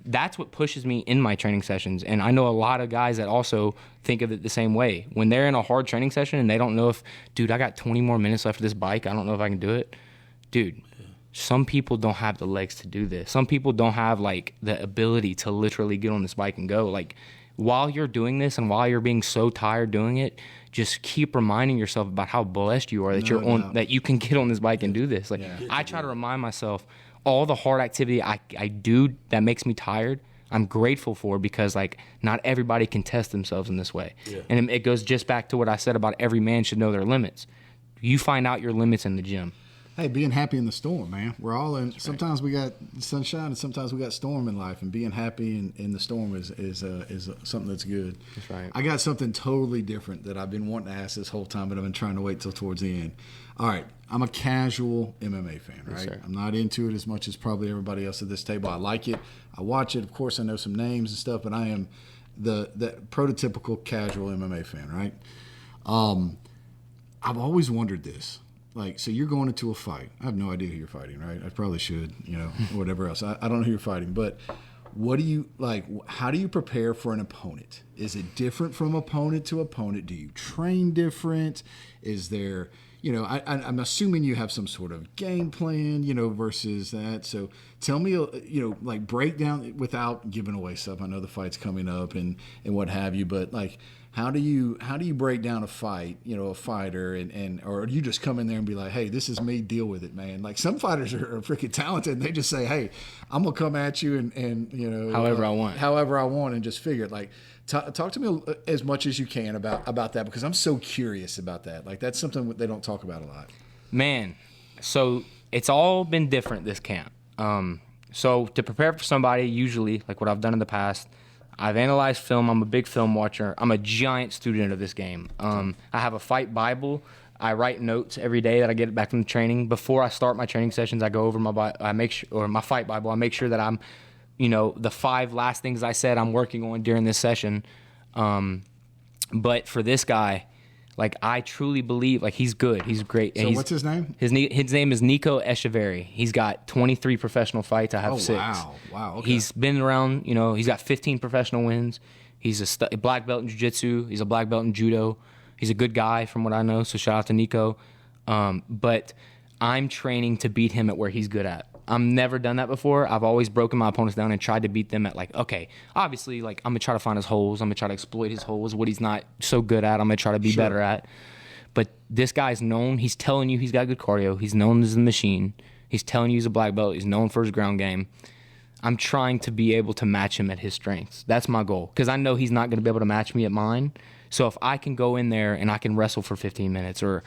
That's what pushes me in my training sessions. And I know a lot of guys that also think of it the same way. When they're in a hard training session and they don't know if, dude, I got 20 more minutes left of this bike. I don't know if I can do it. Dude, some people don't have the legs to do this. Some people don't have like the ability to literally get on this bike and go. Like while you're doing this and while you're being so tired doing it, just keep reminding yourself about how blessed you are that that you can get on this bike and do this. Like I try to remind myself all the hard activity I do that makes me tired, I'm grateful for because like not everybody can test themselves in this way. Yeah. And it goes just back to what I said about every man should know their limits. You find out your limits in the gym. Hey, being happy in the storm, man. We're all in. Sometimes we got sunshine, and sometimes we got storm in life. And being happy in the storm is something that's good. That's right. I got something totally different that I've been wanting to ask this whole time, but I've been trying to wait till towards the end. All right, I'm a casual MMA fan, right? Yes, I'm not into it as much as probably everybody else at this table. I like it. I watch it. Of course, I know some names and stuff, but I am the prototypical casual MMA fan, right? I've always wondered this. Like, so you're going into a fight. I have no idea who you're fighting, right? I probably should, whatever else. I don't know who you're fighting. But what do you, like, how do you prepare for an opponent? Is it different from opponent to opponent? Do you train different? Is there, I'm assuming you have some sort of game plan, versus that. So tell me, like, break down without giving away stuff. I know the fight's coming up and what have you, but, like, how do you break down a fight, a fighter, or do you just come in there and be like, hey, this is me, deal with it, man? Like some fighters are freaking talented and they just say, hey, I'm gonna come at you and however I want and just figure it. Like talk to me as much as you can about that because I'm so curious about that. Like that's something they don't talk about a lot. Man, so it's all been different this camp. So to prepare for somebody, usually like what I've done in the past, I've analyzed film. I'm a big film watcher. I'm a giant student of this game. I have a fight Bible. I write notes every day that I get back from the training. Before I start my training sessions, I go over my fight Bible. I make sure that I'm, the 5 last things I said I'm working on during this session. But for this guy, like I truly believe, like he's good. He's great. So what's his name? His name is Nico Echeverry. He's got 23 professional fights. I have 6. Wow. Okay. He's been around. He's got 15 professional wins. He's a black belt in jiu-jitsu. He's a black belt in judo. He's a good guy from what I know. So shout out to Nico. But I'm training to beat him at where he's good at. I've never done that before. I've always broken my opponents down and tried to beat them at like, okay, obviously, like I'm going to try to find his holes. I'm going to try to exploit his holes, what he's not so good at. I'm going to try to be better at. But this guy's known. He's telling you he's got good cardio. He's known as the machine. He's telling you he's a black belt. He's known for his ground game. I'm trying to be able to match him at his strengths. That's my goal because I know he's not going to be able to match me at mine. So if I can go in there and I can wrestle for 15 minutes or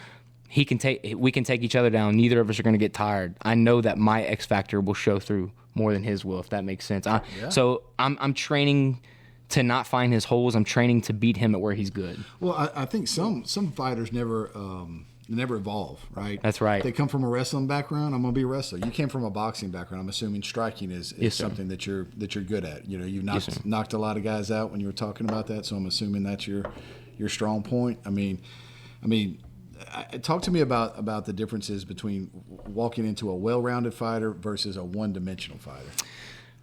we can take each other down. Neither of us are going to get tired. I know that my X factor will show through more than his will, if that makes sense. So I'm training to not find his holes. I'm training to beat him at where he's good. Well, I think some fighters never evolve, right? That's right. They come from a wrestling background. I'm going to be a wrestler. You came from a boxing background. I'm assuming striking is yes, something that you're good at. You've knocked a lot of guys out when you were talking about that. So I'm assuming that's your strong point. I mean. Talk to me about the differences between walking into a well-rounded fighter versus a one-dimensional fighter.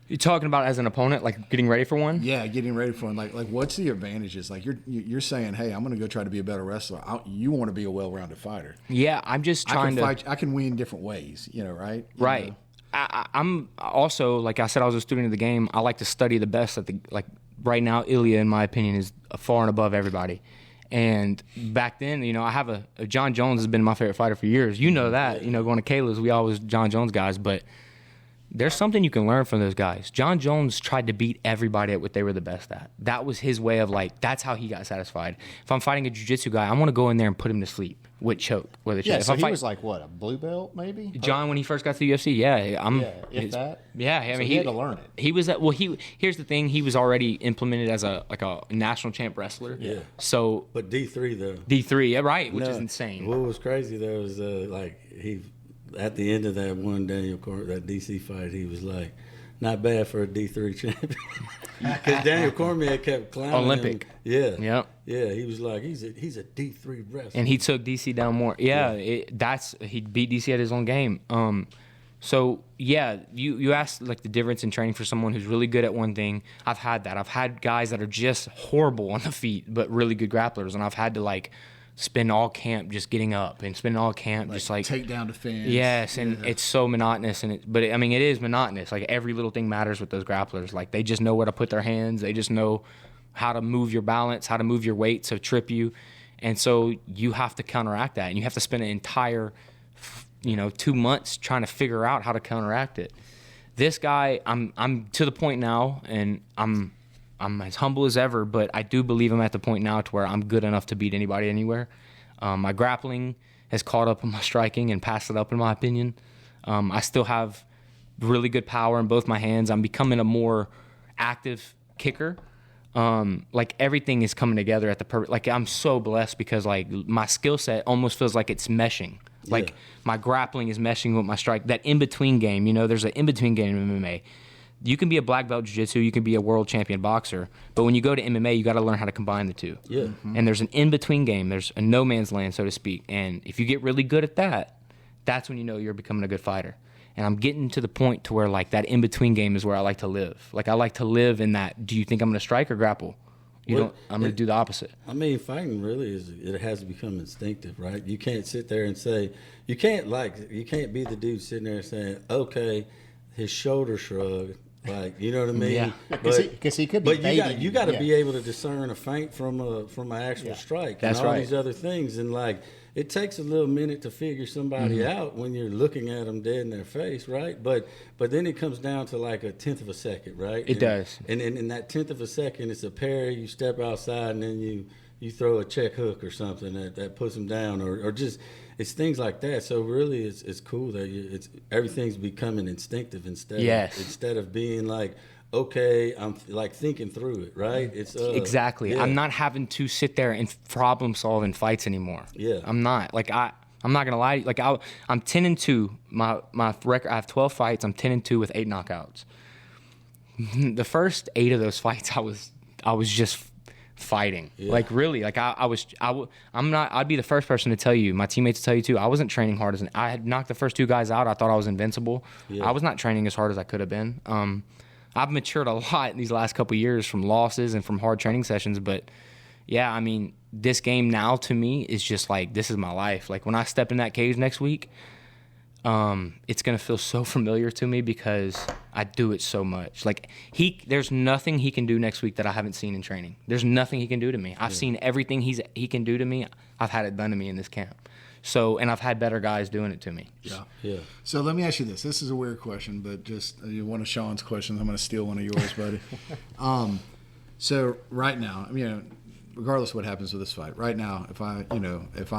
You're talking about as an opponent, like getting ready for one? Yeah, getting ready for one. Like what's the advantages? Like you're saying, hey, I'm going to go try to be a better wrestler. You want to be a well-rounded fighter. Yeah, I'm just trying I can win different ways, right? Right. I'm also, like I said, I was a student of the game. I like to study the best. Right now, Ilya, in my opinion, is far and above everybody. And back then, I have a John Jones has been my favorite fighter for years. You know that. Going to Kayla's, we always John Jones guys. But there's something you can learn from those guys. John Jones tried to beat everybody at what they were the best at. That was his way of like, that's how he got satisfied. If I'm fighting a jiu-jitsu guy, I want to go in there and put him to sleep with choke. With a choke. Yeah, if so I'm he was like, what, a blue belt maybe? John, when he first got to the UFC, yeah. If that? Yeah, I mean, he had to learn it. He was here's the thing, he was already implemented as a national champ wrestler. Yeah. So, But D3 though. D3, yeah, right, which No, is insane. What was crazy though is he at the end of that one Daniel that DC fight, he was like, not bad for a D3 champion. Because Daniel Cormier kept climbing Olympic. him. Yeah. Yep. Yeah, he was like, he's a D3 wrestler. And he took DC down more. Yeah, he beat DC at his own game. So yeah, you asked like the difference in training for someone who's really good at one thing. I've had that. I've had guys that are just horrible on the feet, but really good grapplers, and I've had to like spend all camp just getting up and spend all camp just like take down defense. Yes, and it's so monotonous, it is monotonous. Like every little thing matters with those grapplers. Like they just know where to put their hands. They just know how to move your balance, how to move your weight to trip you, and so you have to counteract that, and you have to spend an entire 2 months trying to figure out how to counteract it. This guy, I'm to the point now, and I'm as humble as ever, but I do believe I'm at the point now to where I'm good enough to beat anybody anywhere. My grappling has caught up with my striking and passed it up, in my opinion. I still have really good power in both my hands. I'm becoming a more active kicker. Like everything is coming together at the perfect. Like I'm so blessed because like my skill set almost feels like it's meshing. Like my grappling is meshing with my strike. That in between game, there's an in between game in MMA. You can be a black belt jiu-jitsu, you can be a world champion boxer, but when you go to MMA, you got to learn how to combine the two. Yeah. Mm-hmm. And there's an in-between game. There's a no man's land, so to speak. And if you get really good at that, that's when you know you're becoming a good fighter. And I'm getting to the point to where like that in-between game is where I like to live. Like I like to live in that. Do you think I'm going to strike or grapple? I'm going to do the opposite. I mean, fighting really it has to become instinctive, right? You can't sit there and say, you can't be the dude sitting there saying, okay, his shoulder shrug. Like, you know what I mean? Yeah. Because he could be. But you got to be able to discern a feint from an actual strike. That's and all right. these other things, and like it takes a little minute to figure somebody out when you're looking at them dead in their face, right? But then it comes down to like a tenth of a second, right? It does. And in that tenth of a second, it's a parry. You step outside, and then you throw a check hook or something that puts them down, or just. It's things like that. So really, it's cool that everything's becoming instinctive instead of being like, okay, I'm like thinking through it, right? It's exactly. Yeah. I'm not having to sit there and problem solve in fights anymore. Yeah, I'm not. Like I'm not gonna lie. Like I'm 10-2. My record. I have 12 fights. I'm 10-2 with 8 knockouts. The first 8 of those fights, I was just fighting. Like really, like I'd be the first person to tell you, my teammates to tell you too, I wasn't training hard I had knocked the first 2 guys out. I thought I was invincible. I was not training as hard as I could have been. I've matured a lot in these last couple of years from losses and from hard training sessions, but yeah, I mean, this game now to me is just like, this is my life. Like when I step in that cage next week, it's going to feel so familiar to me because I do it so much. Like there's nothing he can do next week that I haven't seen in training. There's nothing he can do to me. I've seen everything he can do to me. I've had it done to me in this camp. So, and I've had better guys doing it to me. Yeah. So let me ask you this. This is a weird question, but just one of Sean's questions. I'm going to steal one of yours, buddy. So right now, regardless of what happens with this fight, right now, I don't know if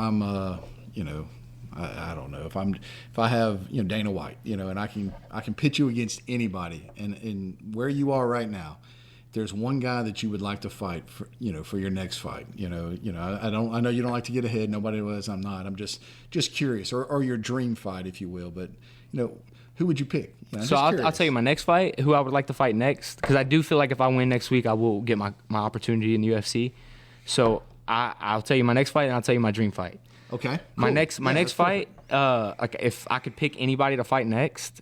I have Dana White, and I can pit you against anybody, and where you are right now, there's one guy that you would like to fight for your next fight. I know you don't like to get ahead. Nobody was. I'm not. I'm just curious, or your dream fight, if you will. But who would you pick? So I'll tell you my next fight, who I would like to fight next, because I do feel like if I win next week, I will get my opportunity in the UFC. So I'll tell you my next fight, and I'll tell you my dream fight. Okay. My next fight, like if I could pick anybody to fight next,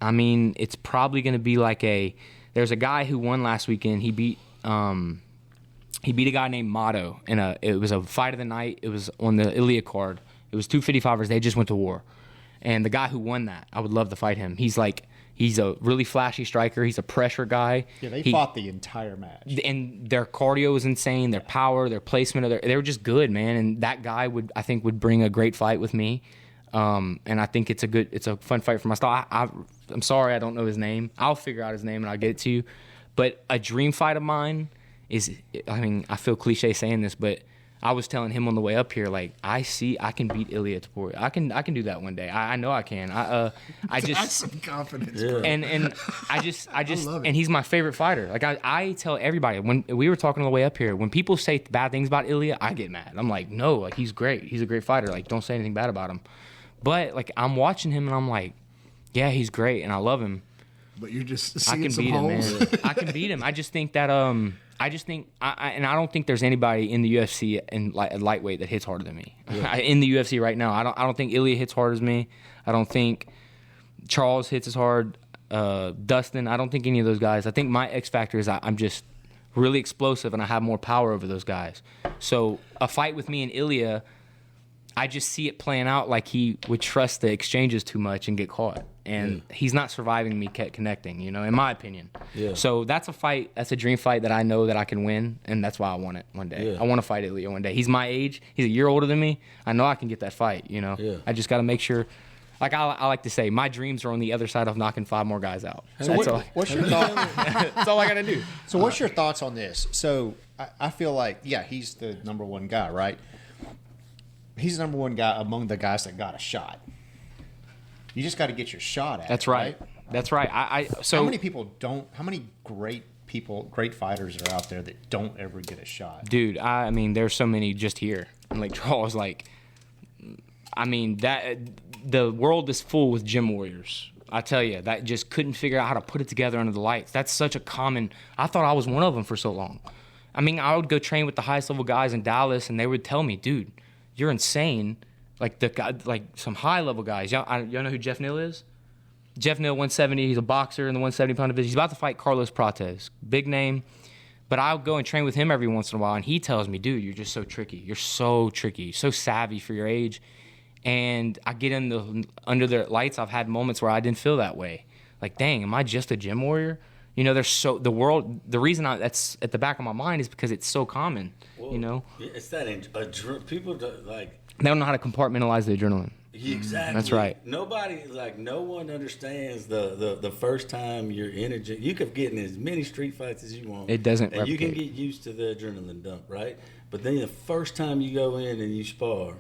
I mean, it's probably going to be like there's a guy who won last weekend. He beat a guy named Motto it was a fight of the night. It was on the Ilya card. It was 255ers. They just went to war. And the guy who won that, I would love to fight him. He's a really flashy striker. He's a pressure guy. Yeah, they fought the entire match. And their cardio was insane. Their power, their placement, they were just good, man. And that guy I think would bring a great fight with me. And I think it's a fun fight for my style. I'm sorry, I don't know his name. I'll figure out his name and I'll get it to you. But a dream fight of mine is, I mean, I feel cliche saying this, but I was telling him on the way up here, like, I can beat Ilya Taporia. I can do that one day. I know I can. I just That's some confidence, bro. and I just love it. and he's my favorite fighter. Like I tell everybody when we were talking on the way up here, when people say bad things about Ilya, I get mad. I'm like, no, like he's great. He's a great fighter. Like, don't say anything bad about him. But like I'm watching him and I'm like, yeah, he's great and I love him. But you're just I seeing can some beat him, holes. man. I can beat him. I just think that I don't think there's anybody in the UFC in lightweight that hits harder than me. Yeah. In the UFC right now, I don't think Ilya hits hard as me. I don't think Charles hits as hard. Dustin, I don't think any of those guys. I think my X factor is I'm just really explosive and I have more power over those guys. So a fight with me and Ilya, I just see it playing out like he would trust the exchanges too much and get caught. And he's not surviving me connecting, you know, in my opinion. Yeah. So that's a fight, that's a dream fight that I know that I can win, and that's why I want it one day. Yeah. I want to fight Ilya one day. He's my age. He's a year older than me. I know I can get that fight, you know. Yeah. I just got to make sure. Like I like to say, my dreams are on the other side of knocking 5 more guys out. So what's your thought? That's all I got to do. So what's your thoughts on this? So I feel like, yeah, he's the number one guy, right? He's the number one guy among the guys that got a shot. You just got to get your shot at That's it, right. That's right. So how many people don't? How many great fighters are out there that don't ever get a shot? Dude, I mean, there's so many just here. And like Charles, like, I mean, that the world is full with gym warriors. I tell you, that just couldn't figure out how to put it together under the lights. That's such a common. I thought I was one of them for so long. I mean, I would go train with the highest level guys in Dallas, and they would tell me, dude, you're insane. Like the guy, like some high level guys. Y'all know who Jeff Neal is? Jeff Neal, 170. He's a boxer in the 170-pound division. He's about to fight Carlos Prates, big name. But I'll go and train with him every once in a while, and he tells me, dude, you're just so tricky. You're so tricky, so savvy for your age. And I get under the lights. I've had moments where I didn't feel that way. Like, dang, am I just a gym warrior? You know, the reason that's at the back of my mind is because it's so common. Well, you know, it's that people like. They don't know how to compartmentalize the adrenaline. Exactly. That's right. No one understands the first time you're in a gym. You could get in as many street fights as you want. It doesn't and replicate. You can get used to the adrenaline dump, right? But then the first time you go in and you spar,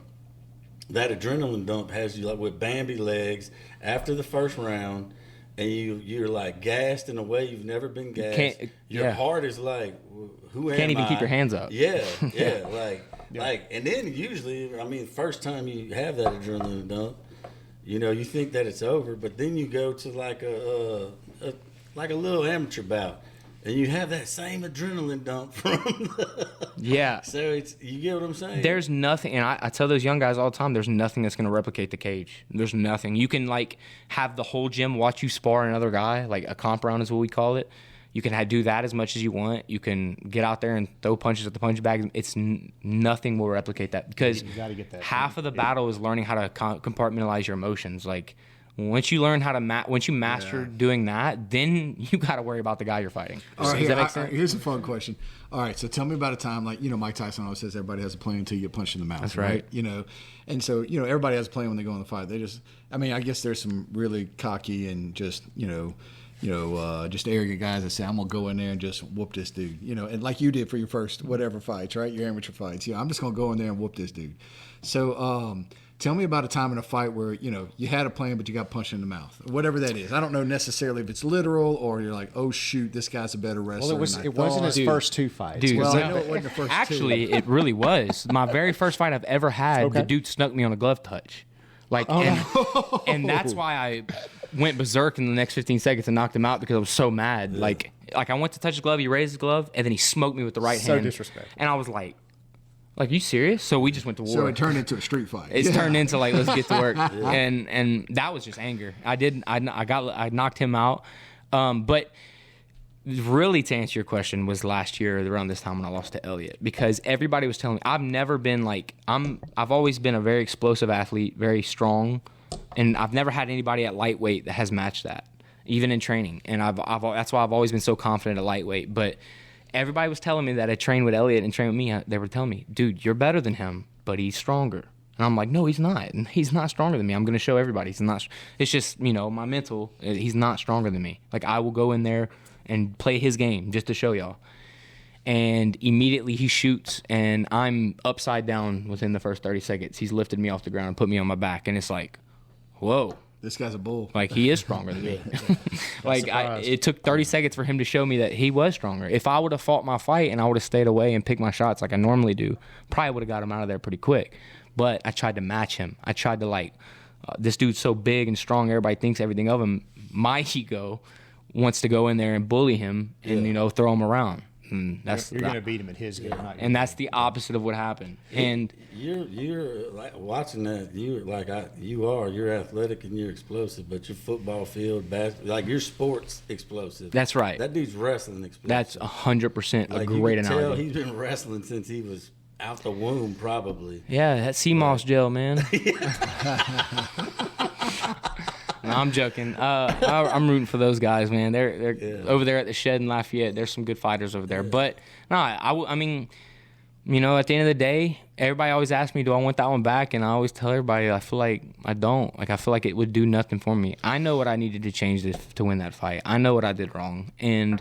that adrenaline dump has you like with Bambi legs after the first round, and you're like gassed in a way you've never been gassed. Your heart is like, who am I? Can't even keep your hands up. Yeah, like, and then usually, I mean, first time you have that adrenaline dump, you know, you think that it's over, but then you go to like a little amateur bout, and you have that same adrenaline dump from. Yeah. So you get what I'm saying? There's nothing, and I tell those young guys all the time, there's nothing that's going to replicate the cage. There's nothing. You can like have the whole gym watch you spar another guy, like a comp round is what we call it. You can do that as much as you want. You can get out there and throw punches at the punch bag. It's nothing will replicate that because you gotta get that half of the battle is learning how to compartmentalize your emotions. Like once you learn how to once you master doing that, then you got to worry about the guy you're fighting. All right, Does that make sense? Here's a fun question. All right, so tell me about a time like, you know, Mike Tyson always says everybody has a plan until you get punched in the mouth. That's right. You know, and so, you know, everybody has a plan when they go in the fight. They just, I mean, I guess there's some really cocky and just, just arrogant guys that say, I'm going to go in there and just whoop this dude. You know, and like you did for your first whatever fights, right? Your amateur fights. I'm just going to go in there and whoop this dude. So tell me about a time in a fight where, you know, you had a plan, but you got punched in the mouth. Whatever that is. I don't know necessarily if it's literal or you're like, oh, shoot, this guy's a better wrestler. Well, it wasn't his first 2 fights. Dude, well, I know it wasn't the first actually, 2. it really was. My very first fight I've ever had, the dude snuck me on a glove touch. Like, and that's why I went berserk in the next 15 seconds and knocked him out because I was so mad. Yeah. Like I went to touch his glove, he raised his glove, and then he smoked me with the right hand. So disrespectful. And I was like, you serious? So we just went to war. So it turned into a street fight. It's turned into like, let's get to work. And that was just anger. I knocked him out. But really, to answer your question, was last year around this time when I lost to Elliott, because everybody was telling me I've never been like I've always been a very explosive athlete, very strong, and I've never had anybody at lightweight that has matched that, even in training. And that's why I've always been so confident at lightweight. But everybody was telling me that I trained with Elliott and trained with me. They were telling me, dude, you're better than him, but he's stronger. And I'm like, no, he's not. And he's not stronger than me. I'm going to show everybody he's not. It's just, my mental, he's not stronger than me. Like, I will go in there and play his game just to show y'all. And immediately he shoots, and I'm upside down within the first 30 seconds. He's lifted me off the ground and put me on my back. And it's like, whoa. This guy's a bull. Like, he is stronger than me. Like, it took 30 seconds for him to show me that he was stronger. If I would have fought my fight and I would have stayed away and picked my shots like I normally do, probably would have got him out of there pretty quick. But I tried to match him. I tried to, this dude's so big and strong, everybody thinks everything of him. My ego wants to go in there and bully him and, throw him around. And you're going to beat him at his game. And that's the opposite of what happened. And you're like watching that. You're athletic and you're explosive, but your football field, your sport's explosive. That's right. That dude's wrestling explosive. That's 100% a great analogy. He's been wrestling since he was out the womb, probably. Yeah, that sea moss gel, man. No, I'm joking. I'm rooting for those guys, man. They're over there at the Shed in Lafayette. There's some good fighters over there. Yeah. But no, I mean, at the end of the day, everybody always asks me, do I want that one back? And I always tell everybody, I feel like I don't. Like, I feel like it would do nothing for me. I know what I needed to change to win that fight. I know what I did wrong, and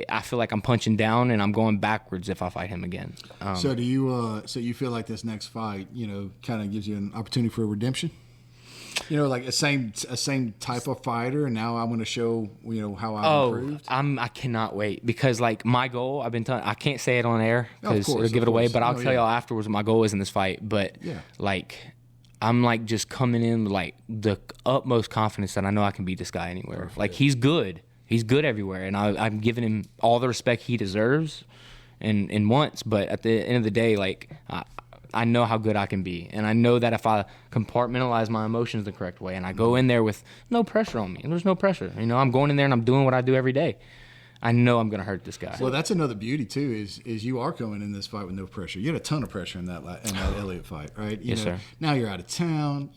I feel like I'm punching down and I'm going backwards if I fight him again. So do you? So you feel like this next fight, kind of gives you an opportunity for redemption? Like a same type of fighter, and now I'm going to show how I improved. I cannot wait because my goal, I've been telling, I can't say it on air because it'll give it away, but I'll tell y'all afterwards what my goal is in this fight. But I'm just coming in with the utmost confidence that I know I can beat this guy anywhere. Perfect. He's good everywhere, and I'm giving him all the respect he deserves and wants. But at the end of the day, I know how good I can be, and I know that if I compartmentalize my emotions the correct way and I go in there with no pressure on me, and there's no pressure, I'm going in there and I'm doing what I do every day, I know I'm going to hurt this guy. Well, that's another beauty too is you are going in this fight with no pressure. You had a ton of pressure in that Elliott fight, right? Yes, sir. Now you're out of town.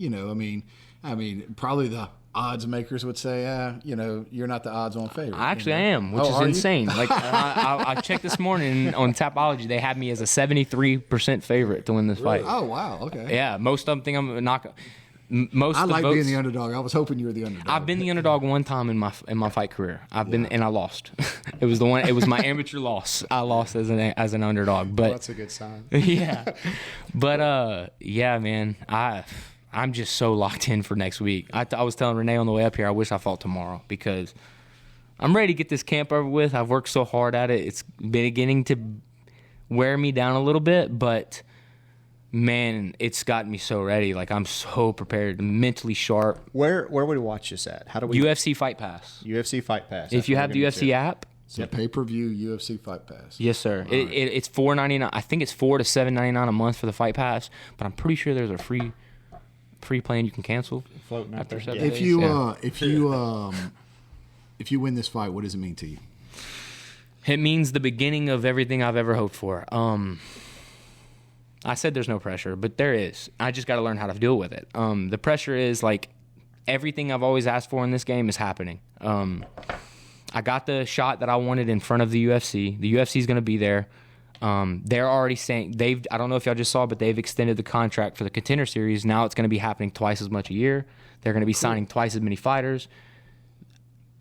I mean, probably the odds makers would say, you're not the odds-on favorite. Actually, I am, which is insane. I checked this morning on Tapology. They had me as a 73% favorite to win this fight. Oh, wow. Okay. Yeah, most of them think I'm not. I like being the underdog. I was hoping you were the underdog. I've been the underdog one time in my fight career. And I lost. It was the one. It was my amateur loss. I lost as an underdog. But that's a good sign. Yeah, but man, I'm just so locked in for next week. I was telling Renee on the way up here, I wish I fought tomorrow because I'm ready to get this camp over with. I've worked so hard at it. It's beginning to wear me down a little bit, but man, it's gotten me so ready. I'm so prepared, mentally sharp. Where would we watch this at? How do we? UFC Fight Pass. UFC Fight Pass. If you have the UFC app. So pay-per-view UFC Fight Pass. Yes, sir. It's $4.99. I think it's $4 to $7.99 a month for the Fight Pass, but I'm pretty sure there's a free plan you can cancel after 7 days. If you win this fight, what does it mean to you? It means the beginning of everything I've ever hoped for. I said there's no pressure, but there is. I just got to learn how to deal with it. The pressure is everything I've always asked for in this game is happening. I got the shot that I wanted in front of the UFC. The UFC is going to be there. They're already saying I don't know if y'all just saw, but they've extended the contract for the Contender Series. Now it's going to be happening twice as much a year. They're going to be signing twice as many fighters.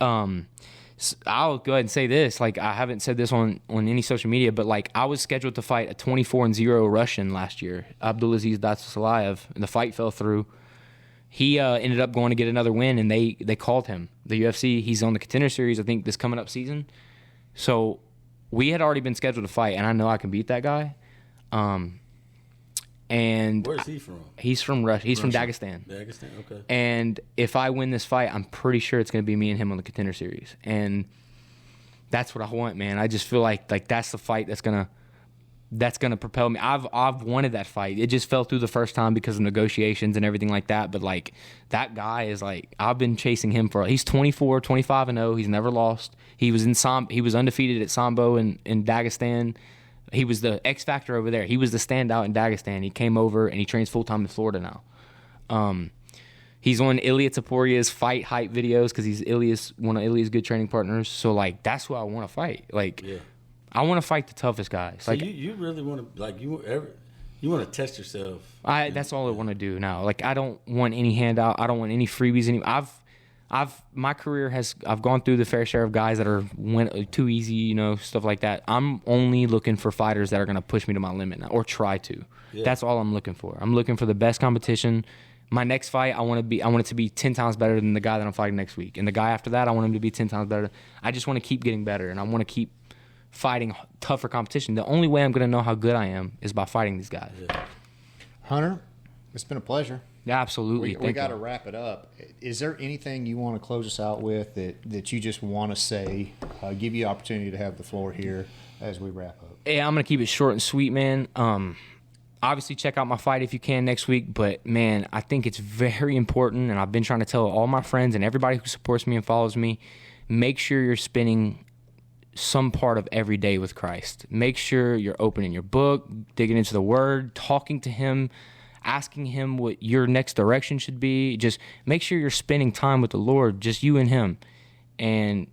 I'll go ahead and say this. I haven't said this on any social media, but I was scheduled to fight a 24-0 Russian last year, Abdulaziz Datsalayev, and the fight fell through. He ended up going to get another win, and they called him. The UFC, he's on the Contender Series, I think, this coming up season. So we had already been scheduled to fight, and I know I can beat that guy. And where's he from? He's from Russia. He's from Dagestan. Dagestan, okay. And if I win this fight, I'm pretty sure it's going to be me and him on the Contender Series. And that's what I want, man. I just feel like that's the fight that's gonna propel me. I've wanted that fight. It just fell through the first time because of negotiations and everything like that. But that guy is I've been chasing him he's 24, 25-0. He's never lost. He was undefeated at Sambo in Dagestan. He was the X factor over there. He was the standout in Dagestan. He came over and he trains full time in Florida now. He's on Ilia Taporia's fight hype videos because he's one of Ilia's good training partners. So that's who I want to fight. I want to fight the toughest guys. So you really want to You want to test yourself. That's all I want to do now. Like, I don't want any handout. I don't want any freebies. My career I've gone through the fair share of guys that went too easy, stuff like that. I'm only looking for fighters that are going to push me to my limit now, or try to. Yeah. That's all I'm looking for. I'm looking for the best competition. My next fight, I want it to be 10 times better than the guy that I'm fighting next week. And the guy after that, I want him to be 10 times better. I just want to keep getting better, and I want to keep fighting tougher competition. The only way I'm going to know how good I am is by fighting these guys. Yeah. Hunter, it's been a pleasure. Yeah, absolutely. We got to wrap it up. Is there anything you want to close us out with that you just want to say? Give you opportunity to have the floor here as we wrap up. Yeah, I'm going to keep it short and sweet, man. Obviously, check out my fight if you can next week. But, man, I think it's very important, and I've been trying to tell all my friends and everybody who supports me and follows me, make sure you're spending some part of every day with Christ. Make sure you're opening your book, digging into the Word, talking to Him, asking Him what your next direction should be. Just make sure you're spending time with the Lord, just you and Him. And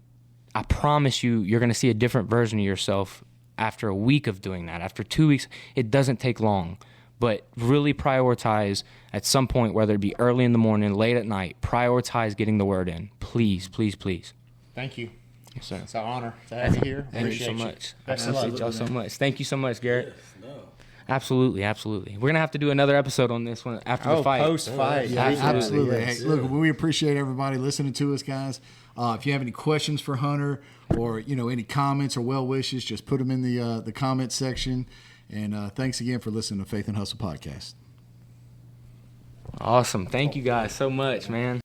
I promise you're going to see a different version of yourself after a week of doing that. After 2 weeks, it doesn't take long. But really prioritize at some point, whether it be early in the morning, late at night, prioritize getting the Word in. Please, please, please. Thank you. Yes, sir. It's an honor to have you here. Thank you so much. I Best of luck. appreciate y'all so much. Thank you so much, Garrett. Yes, no. Absolutely, absolutely. We're going to have to do another episode on this one after the fight. Post-fight. Yeah, absolutely. Yes. Hey, look, we appreciate everybody listening to us, guys. If you have any questions for Hunter or any comments or well wishes, just put them in the comment section. And thanks again for listening to Faith and Hustle Podcast. Awesome. Thank you guys so much, man.